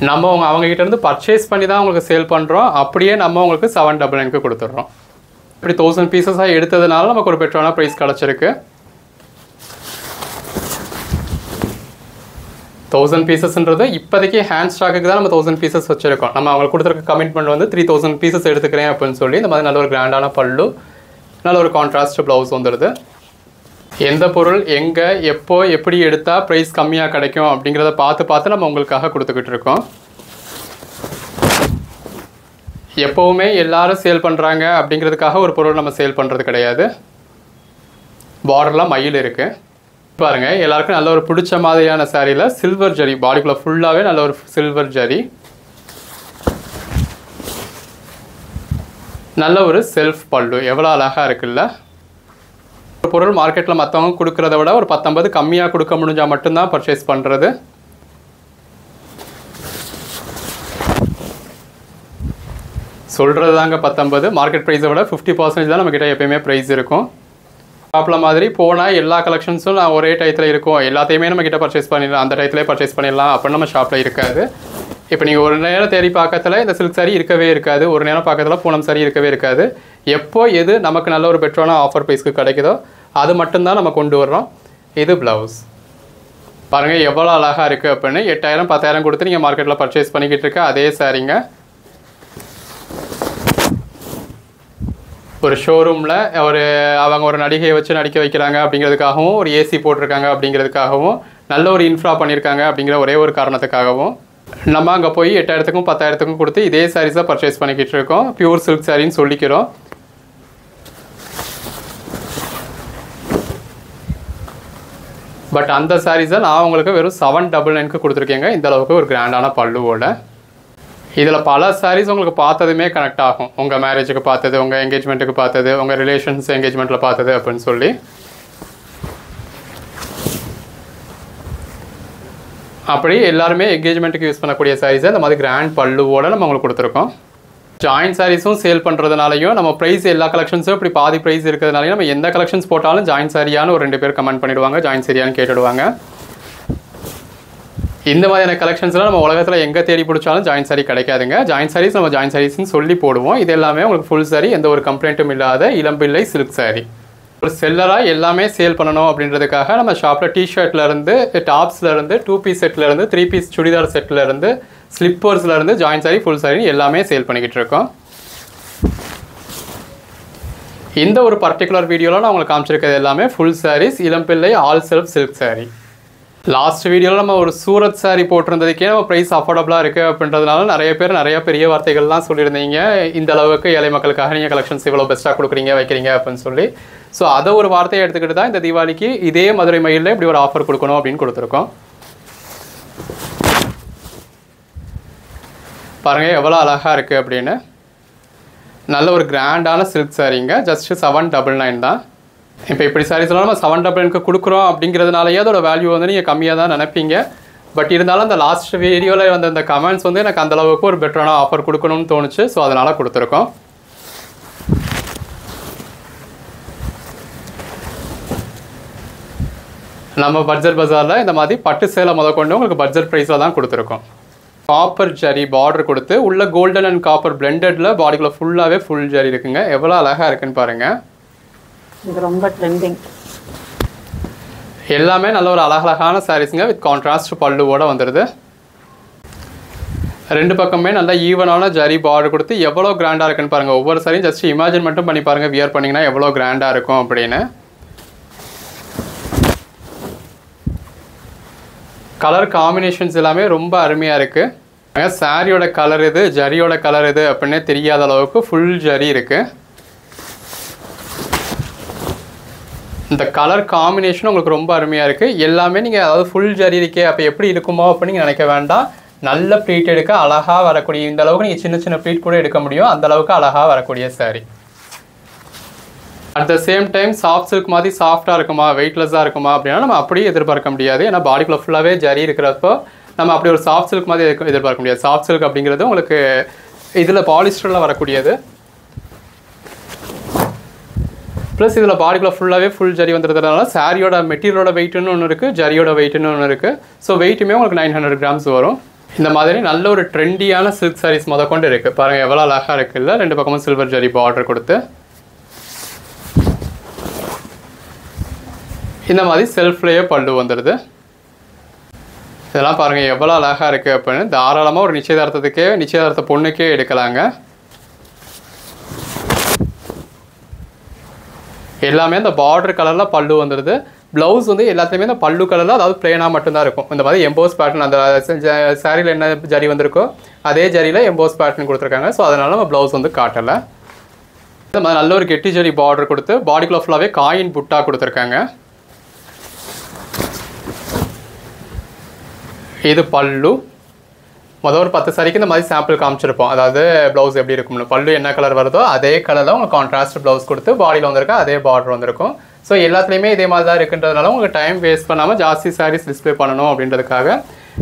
நம்ம அவங்ககிட்டேருந்து பர்ச்சேஸ் பண்ணி தான் உங்களுக்கு சேல் பண்ணுறோம். அப்படியே நம்ம உங்களுக்கு 799க்கு கொடுத்துட்றோம். இப்படி 1000 பீசஸாக எடுத்ததுனால நமக்கு ஒரு பெட்டரான ப்ரைஸ் கிடச்சிருக்கு. 1000 பீசஸ்ன்றது இப்போதைக்கு ஹேண்ட் ஸ்டாக்குக்கு தான் நம்ம 1000 பீசஸ் வச்சுருக்கோம். நம்ம அவங்களுக்கு கொடுத்துருக்க கமிட்மெண்ட் வந்து 3000 பீசஸ் எடுத்துக்கிறேன் அப்படின்னு சொல்லி இந்த மாதிரி நல்ல ஒரு கிராண்டான பல்லு, நல்ல ஒரு கான்ட்ராஸ்ட் ப்ளவுஸ் வந்துடுது. எந்த பொருள் எங்கே எப்போ எப்படி எடுத்தால் ப்ரைஸ் கம்மியாக கிடைக்கும் அப்படிங்கிறத பார்த்து நம்ம உங்களுக்காக கொடுத்துக்கிட்டு இருக்கோம். எப்போவுமே எல்லாரும் சேல் பண்ணுறாங்க அப்படிங்கிறதுக்காக ஒரு பொருள் நம்ம சேல் பண்ணுறது கிடையாது. பார்டர்லாம் மயில் இருக்குது பாருங்கள். எல்லாருக்கும் நல்ல ஒரு பிடிச்ச மாதிரியான சாரியில் சில்வர் ஜரி, பாடிக்குள்ள ஃபுல்லாகவே நல்ல ஒரு சில்வர் ஜரி, நல்ல ஒரு செல்ஃப் பல்லு. எவ்வளோ அழகாக இருக்குல்ல. ஒரு பொருள் மார்க்கெட்டில் மற்றவங்க கொடுக்குறத விட ஒரு 10-50 கம்மியாக கொடுக்க முடிஞ்சால் மட்டும்தான் பர்ச்சேஸ் பண்ணுறது. சொல்கிறது தாங்க 10-50, மார்க்கெட் ப்ரைஸை விட 50% தான் நம்மக்கிட்ட எப்போயுமே ப்ரைஸ் இருக்கும். ஷாப்பில் மாதிரி போனால் எல்லா கலெக்ஷன்ஸும் நான் ஒரே டயத்தில் இருக்கும், எல்லாத்தையுமே நம்மக்கிட்ட பர்ச்சேஸ் பண்ணிடலாம், அந்த டயத்துலேயே பர்ச்சேஸ் பண்ணிடலாம் அப்படின்னு நம்ம ஷாப்பில் இருக்காது. இப்போ நீங்கள் ஒரு நேரம் தேடி பார்க்கறதுல இந்த சில்க் சாரி இருக்கவே இருக்காது, ஒரு நேரம் பார்க்கறதுல பூனம் சாரி இருக்கவே இருக்காது. எப்போ எது நமக்கு நல்ல ஒரு பெட்டரான ஆஃபர் ப்ரைஸ்க்கு கிடைக்குதோ அது மட்டும்தான் நம்ம கொண்டு வர்றோம். இது ப்ளவுஸ் பாருங்கள் எவ்வளோ அழகாக இருக்குது அப்படின்னு. 8000-10000 கொடுத்து நீங்கள் மார்க்கெட்டில் பர்ச்சேஸ் பண்ணிக்கிட்டு இருக்க அதே சாரிங்க ஒரு ஷோரூமில் அவங்க ஒரு நடிகையை வச்சு நடிக்க வைக்கிறாங்க அப்படிங்கிறதுக்காகவும், ஒரு ஏசி போட்டிருக்காங்க அப்படிங்கிறதுக்காகவும், நல்ல ஒரு இன்ஃப்ரா பண்ணியிருக்காங்க அப்படிங்கிற ஒரே ஒரு காரணத்துக்காகவும் நம்ம அங்கே போய் 8000க்கும் 10000க்கும் கொடுத்து இதே சாரீஸாக பர்ச்சேஸ் பண்ணிக்கிட்டு இருக்கோம். பியூர் சில்க் சாரின்னு சொல்லிக்கிறோம். பட் அந்த சாரீஸை நான் உங்களுக்கு வெறும் 799க்கு கொடுத்துருக்கேங்க, இந்த அளவுக்கு ஒரு கிராண்டான பல்லுவோட. இதில் பல சாரீஸ் உங்களுக்கு பார்த்ததுமே கனெக்ட் ஆகும். உங்கள் மேரேஜுக்கு பார்த்தது, உங்கள் என்கேஜ்மெண்ட்டுக்கு பார்த்தது, உங்கள் ரிலேஷன்ஸ் என்கேஜ்மெண்ட்டில் பார்த்தது அப்படின்னு சொல்லி. அப்படி எல்லாருமே என்கேஜ்மெண்ட்டுக்கு யூஸ் பண்ணக்கூடிய சாரீஸை இந்த மாதிரி கிராண்ட் பல்லுவோடு நம்ம உங்களுக்கு கொடுத்துருக்கோம். ஜாயின்ட் சாரீஸும் சேல் பண்ணுறதுனாலையும் நம்ம ப்ரைஸ் எல்லா கலெக்ஷன்ஸும் இப்படி பாதி ப்ரைஸ் இருக்கிறதுனாலையும் நம்ம எந்த கலெக்ஷன்ஸ் போட்டாலும் ஜாயின்ட் சாரியான்னு ஒரு 2 பேர் கமெண்ட் பண்ணிவிடுவாங்க, ஜாயின்ட் சாரியான்னு கேட்டுடுவாங்க. இந்த மாதிரியான கலெக்ஷன்ஸ்லாம் நம்ம உலகத்தில் எங்கே தேடி பிடிச்சாலும் ஜாயின்ட் சாரி கிடைக்காதுங்க. ஜாயின்ட் சாரீஸ் நம்ம ஜாயின்ட் சாரீஸ்ன்னு சொல்லி போடுவோம். இது எல்லாமே உங்களுக்கு ஃபுல் சாரி, எந்த ஒரு கம்ப்ளைண்ட்டும் இல்லாத இளம்பிள்ளை சில்க் சாரி. ஒரு செல்லராக எல்லாமே சேல் பண்ணணும் அப்படின்றதுக்காக நம்ம ஷாப்பில் டிஷர்ட்லேருந்து டாப்ஸ்லேருந்து 2 பீஸ் செட்லேருந்து 3 பீஸ் சுடிதார் செட்லேருந்து ஸ்லிப்பர்ஸ்லேருந்து ஜாயின்ட் சாரி ஃபுல் சாரி எல்லாமே சேல் பண்ணிக்கிட்டு இருக்கோம். இந்த ஒரு பர்டிகுலர் வீடியோவில் நான் உங்களுக்கு காமிச்சிருக்கிறது எல்லாமே full saris Elampillai all self silk sari. Last வீடியோவில் நம்ம ஒரு சூரத் சாரி போட்டிருந்ததுக்கே நம்ம ப்ரைஸ் அஃபோர்டபுளாக இருக்குது அப்படின்றதுனால நிறைய பேர் நிறைய பெரிய வார்த்தைகள்லாம் சொல்லியிருந்தீங்க. இந்த அளவுக்கு ஏழை மக்களுக்காக நீங்கள் கலெக்ஷன்ஸ் இவ்வளோ பெஸ்ட்டாக கொடுக்குறீங்க வைக்கிறீங்க அப்படின்னு சொல்லி. ஸோ அதை ஒரு வார்த்தையை எடுத்துக்கிட்டு தான் இந்த தீபாவளிக்கு இதே மதுரை மயிலில் இப்படி ஒரு ஆஃபர் கொடுக்கணும் அப்படின்னு கொடுத்துருக்கோம். பாருங்கள் எவ்வளோ அழகாக இருக்குது அப்படின்னு. நல்ல ஒரு கிராண்டான சில்க் சாரீங்க. ஜஸ்ட் 799 தான். இப்போ இப்படி சாரீஸ்லாம் நம்ம 799க்கு கொடுக்குறோம் அப்படிங்கிறதுனாலேயே அதோட வேல்யூ வந்து நீங்கள் கம்மியாக தான் நினைப்பீங்க. பட் இருந்தாலும் அந்த லாஸ்ட் வீடியோவில் வந்த அந்த கமெண்ட்ஸ் வந்து எனக்கு அந்தளவுக்கு ஒரு பெட்டரான ஆஃபர் கொடுக்கணும்னு தோணுச்சு. ஸோ அதனால் கொடுத்துருக்கோம். நம்ம பட்ஜெட் பஜாரில் இந்த மாதிரி பட்டு சேலை முதற்கொண்டு உங்களுக்கு பட்ஜெட் ப்ரைஸில் தான் கொடுத்துருக்கோம். காப்பர் ஜரி பார்டர் கொடுத்து உள்ள கோல்டன் அண்ட் காப்பர் பிளெண்டடில் பாடிக்குள்ளே ஃபுல்லாகவே ஃபுல் ஜரி இருக்குங்க. எவ்வளோ அழகாக இருக்குன்னு பாருங்கள். இது ரொம்ப ட்ரெண்டிங். எல்லாமே நல்ல ஒரு அழகழகான சாரீஸுங்க. வித் கான்ட்ராஸ்ட் பல்லுவோட வந்துடுது. 2 பக்கமே நல்லா ஈவனான ஜரி பார்டர் கொடுத்து எவ்வளோ கிராண்டாக இருக்குன்னு பாருங்கள். ஒவ்வொரு சாரியும் ஜஸ்ட் இமேஜின் மட்டும் பண்ணி பாருங்கள், வியர் பண்ணிங்கன்னா எவ்வளோ கிராண்டாக இருக்கும் அப்படின்னு. கலர் காம்பினேஷன்ஸ் எல்லாமே ரொம்ப அருமையாக இருக்குது. சாரியோட கலர் இது, ஜரியோட கலர் இது அப்படின்னே தெரியாத அளவுக்கு ஃபுல் ஜரி இருக்குது. இந்த கலர் காம்பினேஷன் உங்களுக்கு ரொம்ப அருமையாக இருக்குது. எல்லாமே நீங்கள் அதாவது ஃபுல் ஜரி இருக்கே அப்போ எப்படி இருக்குமோ அப்படின்னு நீங்கள் நினைக்க வேண்டாம். நல்ல ப்ளீட் எடுக்க அழகாக வரக்கூடிய, இந்த அளவுக்கு நீங்கள் சின்ன சின்ன ப்ளீட் கூட எடுக்க முடியும், அந்த அளவுக்கு அழகாக வரக்கூடிய sorry. At the same time soft silk மாதிரி சாஃப்டாக இருக்குமா வெயிட்லெஸ்ஸாக இருக்குமா அப்படின்னா நம்ம அப்படியே எதிர்பார்க்க முடியாது. ஏன்னா பாடிக்குள்ளே ஃபுல்லாகவே ஜரி இருக்கிறப்போ நம்ம அப்படி ஒரு சாஃப்ட் சில்க் மாதிரி எதிர்பார்க்க முடியாது. சாஃப்ட் சில்க் அப்படிங்கிறது உங்களுக்கு இதில் பாலிஸ்டரில் வரக்கூடியது. ப்ளஸ் இதில் பாடிக்குள்ளே ஃபுல்லாகவே ஃபுல் ஜரி வந்துடுறதுனால சாரியோட மெட்டீரியலோட வெயிட்டுன்னு ஒன்று இருக்குது, ஜரியோட வெயிட்டுன்னு ஒன்று இருக்குது. ஸோ வெயிட்டுமே உங்களுக்கு 900 கிராம்ஸ் வரும். இந்த மாதிரி நல்ல ஒரு ட்ரெண்டியான சில்க் சாரீஸ் முதற்கொண்டு இருக்குது. பாருங்கள் எவ்வளோ அழகாக இருக்குல்ல. 2 பக்கமும் சில்வர் ஜரி பார்டர் கொடுத்து இந்த மாதிரி செல்ஃப்லேயே பல்லு வந்துடுது. இதெல்லாம் பாருங்கள் எவ்வளோ அழகாக இருக்குது அப்படின்னு. தாராளமாக ஒரு நிச்சயதார்த்த பொண்ணுக்கே எடுக்கலாங்க. எல்லாமே இந்த பார்டர் கலரில் பல்லு வந்துடுது. ப்ளவுஸ் வந்து எல்லாத்துலேயுமே இந்த பல்லு கலரில் அதாவது பிளேனாக மட்டும்தான் இருக்கும். இந்த மாதிரி எம்போஸ் பேட்டர்ன் அந்த சாரியில் என்ன ஜரி வந்திருக்கோ அதே ஜரியில் எம்போஸ் பேட்டர்ன் கொடுத்துருக்காங்க. ஸோ அதனால் நம்ம ப்ளவுஸ் வந்து காட்டலை. இந்த மாதிரி நல்ல ஒரு கெட்டி ஜரி பார்டர் கொடுத்து பாடிக்குள்ளே ஃபுல்லாகவே காயின் புட்டா கொடுத்துருக்காங்க. இது பல்லு. மொதல் ஒரு 10 சாரிக்கு இந்த மாதிரி சாம்பிள் காமிச்சிருப்போம். அதாவது ப்ளவுஸ் எப்படி இருக்கும்னு. பல்லு என்ன கலர் வருதோ அதே கலரில் உங்களுக்கு கான்ட்ராஸ்ட் ப்ளவுஸ் கொடுத்து பாடியில் வந்திருக்கா அதே பார்டர் வந்திருக்கும். ஸோ எல்லாத்துலேயுமே இதே மாதிரி தான் இருக்குன்றதுனால உங்களுக்கு டைம் வேஸ்ட் பண்ணாமல் ஜாஸ்தி சாரீஸ் டிஸ்பிளே பண்ணணும் அப்படின்றதுக்காக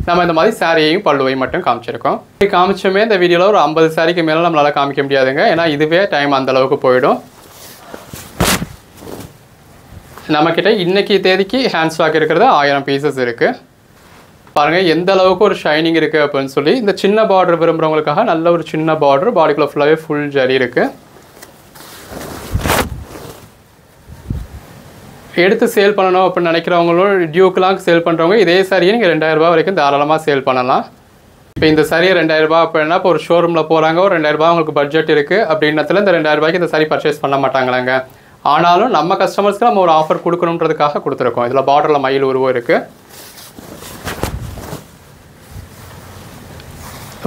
நம்ம இந்த மாதிரி சாரியையும் பல்லுவையும் மட்டும் காமிச்சிருக்கோம். காமிச்சுமே இந்த வீடியோவில் ஒரு 50 சாரிக்கு மேலே நம்மளால் காமிக்க முடியாதுங்க. ஏன்னா இதுவே டைம் அந்தளவுக்கு போயிடும். நம்மக்கிட்ட இன்றைக்கி தேதிக்கு ஹேண்ட் ஸ்டாக் இருக்கிறது 1000 பீசஸ் இருக்குது. பாருங்கள் எந்த அளவுக்கு ஒரு ஷைனிங் இருக்குது அப்படின்னு சொல்லி. இந்த சின்ன பார்டர் விரும்புகிறவங்களுக்காக நல்ல ஒரு சின்ன பார்டர் பாடிக்குள்ளே ஃபுல்லாகவே ஃபுல் ஜரி இருக்குது. எடுத்து சேல் பண்ணணும் அப்படின்னு நினைக்கிறவங்களும் டியூக்கெலாம் சேல் பண்ணுறவங்க இதே சாரியை நீங்கள் 2000 ரூபா வரைக்கும் தாராளமாக சேல் பண்ணலாம். இப்போ இந்த சாரியை 2000 ரூபா அப்படின்னா இப்போ ஒரு ஷோரூமில் போகிறாங்க, ஒரு 2000 ரூபா உங்களுக்கு பட்ஜெட் இருக்குது அப்படின்றதுல இந்த 2000 ரூபாய்க்கு இந்த சாரி பர்ச்சேஸ் பண்ண மாட்டாங்களாங்க. ஆனாலும் நம்ம கஸ்டமர்ஸ்க்கு நம்ம ஒரு ஆஃபர் கொடுக்கணுன்றதுக்காக கொடுத்துருக்கோம். இதில் பார்டரில் மயில் உருவம் இருக்குது.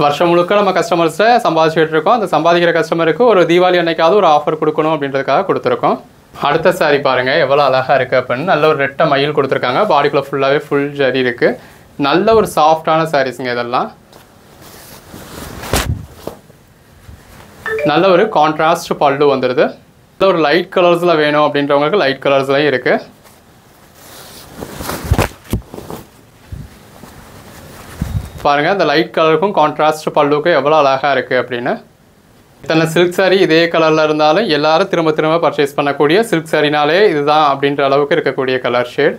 வருஷம் முழுக்க நம்ம கஸ்டமர்ஸை சம்பாதிச்சுட்டு இருக்கோம். அந்த சம்பாதிக்கிற கஸ்டமருக்கு ஒரு தீபாவளி அன்னைக்காவது ஒரு ஆஃபர் கொடுக்கணும் அப்படின்றதுக்காக கொடுத்துருக்கோம். அடுத்த சாரி பாருங்கள் எவ்வளோ அழகாக இருக்குது அப்படின்னு. நல்ல ஒரு ரெட்டை மயில் கொடுத்துருக்காங்க. பாடிக்குள்ளே ஃபுல்லாகவே ஃபுல் ஜரி இருக்குது. நல்ல ஒரு சாஃப்டான சாரீஸுங்க இதெல்லாம். நல்ல ஒரு கான்ட்ராஸ்ட் பல்லு வந்துடுது. நல்ல ஒரு லைட் கலர்ஸில் வேணும் அப்படின்றவங்களுக்கு லைட் கலர்ஸ்லையும் இருக்குது. பாருங்கள் அந்த லைட் கலருக்கும் கான்ட்ராஸ்ட் பல்லுக்கும் எவ்வளோ அழகாக இருக்குது அப்படின்னு. இத்தனை சில்க் சாரீ இதே கலரில் இருந்தாலும் எல்லாரும் திரும்ப திரும்ப பர்ச்சேஸ் பண்ணக்கூடிய சில்க் சாரினாலே இதுதான் அப்படின்ற அளவுக்கு இருக்கக்கூடிய கலர் ஷேட்.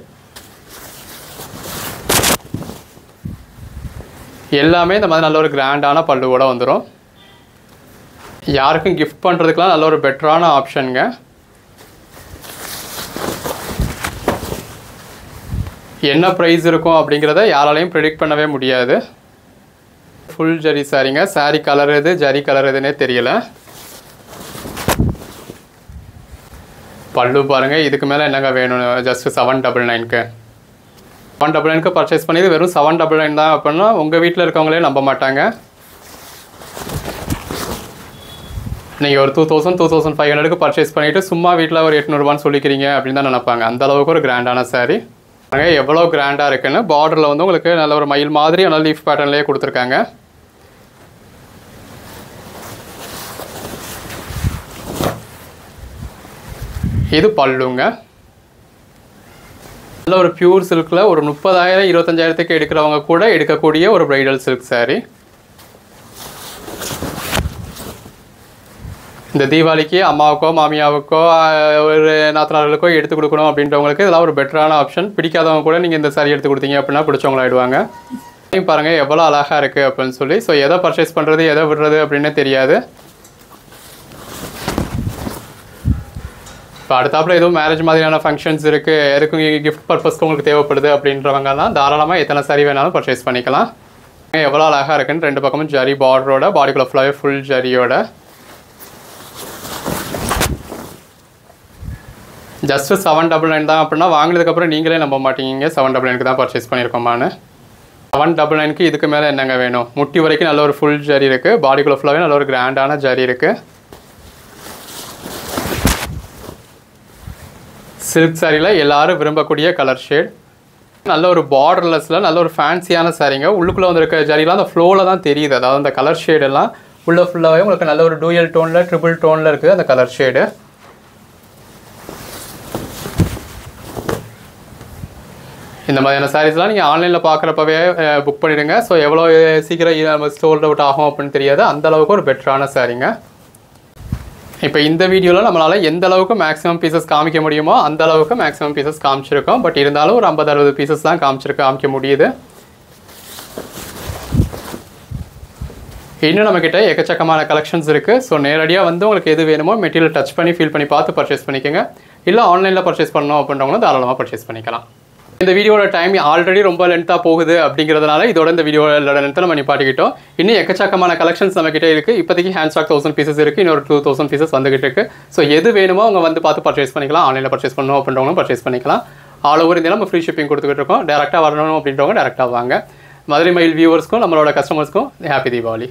எல்லாமே இந்த மாதிரி நல்ல ஒரு கிராண்டான பல்லுவோட வந்துடும். யாருக்கும் கிஃப்ட் பண்ணுறதுக்கெலாம் நல்ல ஒரு பெட்டரான ஆப்ஷனுங்க. என்ன ப்ரைஸ் இருக்கும் அப்படிங்கிறத யாராலையும் ப்ரெடிக்ட் பண்ணவே முடியாது. ஃபுல் ஜரி சாரிங்க. சாரி கலர் எது ஜரி கலர் எதுன்னே தெரியல. பல்லு பாருங்கள். இதுக்கு மேலே என்னங்க வேணும்? ஜஸ்ட் 799க்கு 799க்கு பர்ச்சேஸ் பண்ணி வெறும் 799 தான் அப்படின்னா உங்கள் வீட்டில் இருக்கவங்களே நம்ப மாட்டாங்க. நீங்கள் ஒரு 2500க்கு பர்ச்சேஸ் பண்ணிவிட்டு சும்மா வீட்டில் ஒரு 800 சொல்லிக்கிறீங்க அப்படின்னு தான் நினைப்பாங்க. அந்தளவுக்கு ஒரு கிராண்டான சாரீ. எவ்வளோ கிராண்டாக இருக்குன்னு. பார்டரில் வந்து உங்களுக்கு நல்ல ஒரு மயில் மாதிரி நல்ல லீஃப் பேட்டர்ன்லேயே கொடுத்துருக்காங்க. இது பல்லுங்க. நல்ல ஒரு பியூர் சில்கில் ஒரு 30,000 25,000க்கு எடுக்கிறவங்க கூட எடுக்கக்கூடிய ஒரு பிரைடல் சில்க் சாரீ. இந்த தீபாவளிக்கு அம்மாவுக்கோ மாமியாவுக்கோ ஒரு நாத்தனார்களுக்கோ எடுத்து கொடுக்கணும் அப்படின்றவங்களுக்கு இதெல்லாம் ஒரு பெட்டரான ஆப்ஷன். பிடிக்காதவங்க கூட நீங்கள் இந்த சாரீ எடுத்து கொடுத்தீங்க அப்படின்னா பிடிச்சவங்களாயிடுவாங்க. பாருங்கள் எவ்வளோ அழகாக இருக்குது அப்படின்னு சொல்லி. ஸோ எதை பர்ச்சேஸ் பண்ணுறது எதை விடுறது அப்படின்னு தெரியாது. இப்போ அடுத்தாப்புல எதுவும் மேரேஜ் மாதிரியான ஃபங்க்ஷன்ஸ் இருக்குது, எதுக்கும் கிஃப்ட் பர்பஸ்க்கு உங்களுக்கு தேவைப்படுது அப்படின்றவங்கலாம் தாராளமாக எத்தனை சாரீ வேணாலும் பர்ச்சேஸ் பண்ணிக்கலாம். எவ்வளோ அழகாக இருக்குன்னு 2 பக்கமும் ஜரி பார்டரோட, பாடிக்குள்ள ஃபுல்லாகவே ஃபுல் ஜரியோட. ஜஸ்ட்டு 799 தான் அப்படின்னா வாங்கினதுக்கப்புறம் நீங்களே நம்ப மாட்டீங்க 799க்கு தான் பர்ச்சேஸ் பண்ணியிருக்கோமான்னு. 799க்கு இதுக்கு மேலே என்னங்க வேணும்? முட்டி வரைக்கும் நல்ல ஒரு ஃபுல் ஜரி இருக்குது. பாடிக்குள்ள ஃபுல்லாகவே நல்ல ஒரு கிராண்டான ஜரி இருக்குது. சில்க் சாரியில் எல்லாரும் விரும்பக்கூடிய கலர் ஷேட். நல்ல ஒரு பார்டர்லெஸில் நல்ல ஒரு ஃபேன்சியான சாரீங்க. உள்ளுக்குள்ளே வந்துருக்க ஜரிலாம் அந்த ஃப்ளோவில் தான் தெரியுது. அதாவது அந்த கலர் ஷேடெல்லாம் உள்ள ஃபுல்லாகவே உங்களுக்கு நல்ல ஒரு டூயல் டோனில் ட்ரிபிள் டோனில் இருக்குது அந்த கலர் ஷேடு. இந்த மாதிரியான சாரீஸ்லாம் நீங்கள் ஆன்லைனில் பார்க்குறப்பவே புக் பண்ணிவிடுங்க. ஸோ எவ்வளோ சீக்கிரம் ஸ்டோல்ட் அவுட் ஆகும் அப்படின்னு தெரியாது. அந்தளவுக்கு ஒரு பெட்டரான சாரீங்க. இப்போ இந்த வீடியோவில் நம்மளால் எந்த அளவுக்கு மேக்ஸிமம் பீசஸ் காமிக்க முடியுமோ அந்த அளவுக்கு மேக்ஸிமம் பீசஸ் காமிச்சிருக்கோம். பட் இருந்தாலும் ஒரு 50-60 பீசஸ் தான் காமிக்க முடியுது. இன்னும் நம்மக்கிட்ட எக்கச்சக்கமான கலெக்ஷன்ஸ் இருக்குது. ஸோ நேரடியாக வந்து உங்களுக்கு எது வேணுமோ மெட்டீரியல் டச் பண்ணி ஃபீல் பண்ணி பார்த்து பர்ச்சேஸ் பண்ணிக்கோங்க. இல்லை ஆன்லைனில் பர்ச்சேஸ் பண்ணணும் அப்படின்றவங்களும் தாராளமாக பர்ச்சேஸ் பண்ணிக்கலாம். இந்த வீடியோட டைம் ஆல்ரெடி ரொம்ப லென்த்தாக போகுது அப்படிங்கிறதுனால இதோட இந்த வீடியோட லென்த்தை நம்ம நிப்பாட்டிக்கிட்டோம். இன்னும் எக்கச்சக்கமான கலெக்ஷன்ஸ் நம்மக்கிட்ட இருக்குது. இப்போதைக்கு ஹேண்ட் ஸ்டாக் 1000 பீசஸ் இருக்குது. இன்னொரு 2000 பீசஸ் வந்துகிட்டு இருக்குது. ஸோ எது வேணுமோ அவங்க வந்து பார்த்து பர்ச்சேஸ் பண்ணிக்கலாம். ஆன்லைனில் பர்ச்சேஸ் பண்ணணும் அப்படின்றவங்களும் பர்ச்சேஸ் பண்ணிக்கலாம். ஆல் ஓவர் இந்தியா நம்ம ஃப்ரீ ஷிப்பிங் கொடுத்துக்கிட்டு இருக்கோம். டேரெக்டாக வரணும் அப்படின்றவங்க டேரெக்டாக வாங்க. மதுரை மயில் வியூவர்ஸ்க்கும் நம்மளோட கஸ்டமர்ஸ்க்கும் ஹாப்பி தீபாவளி.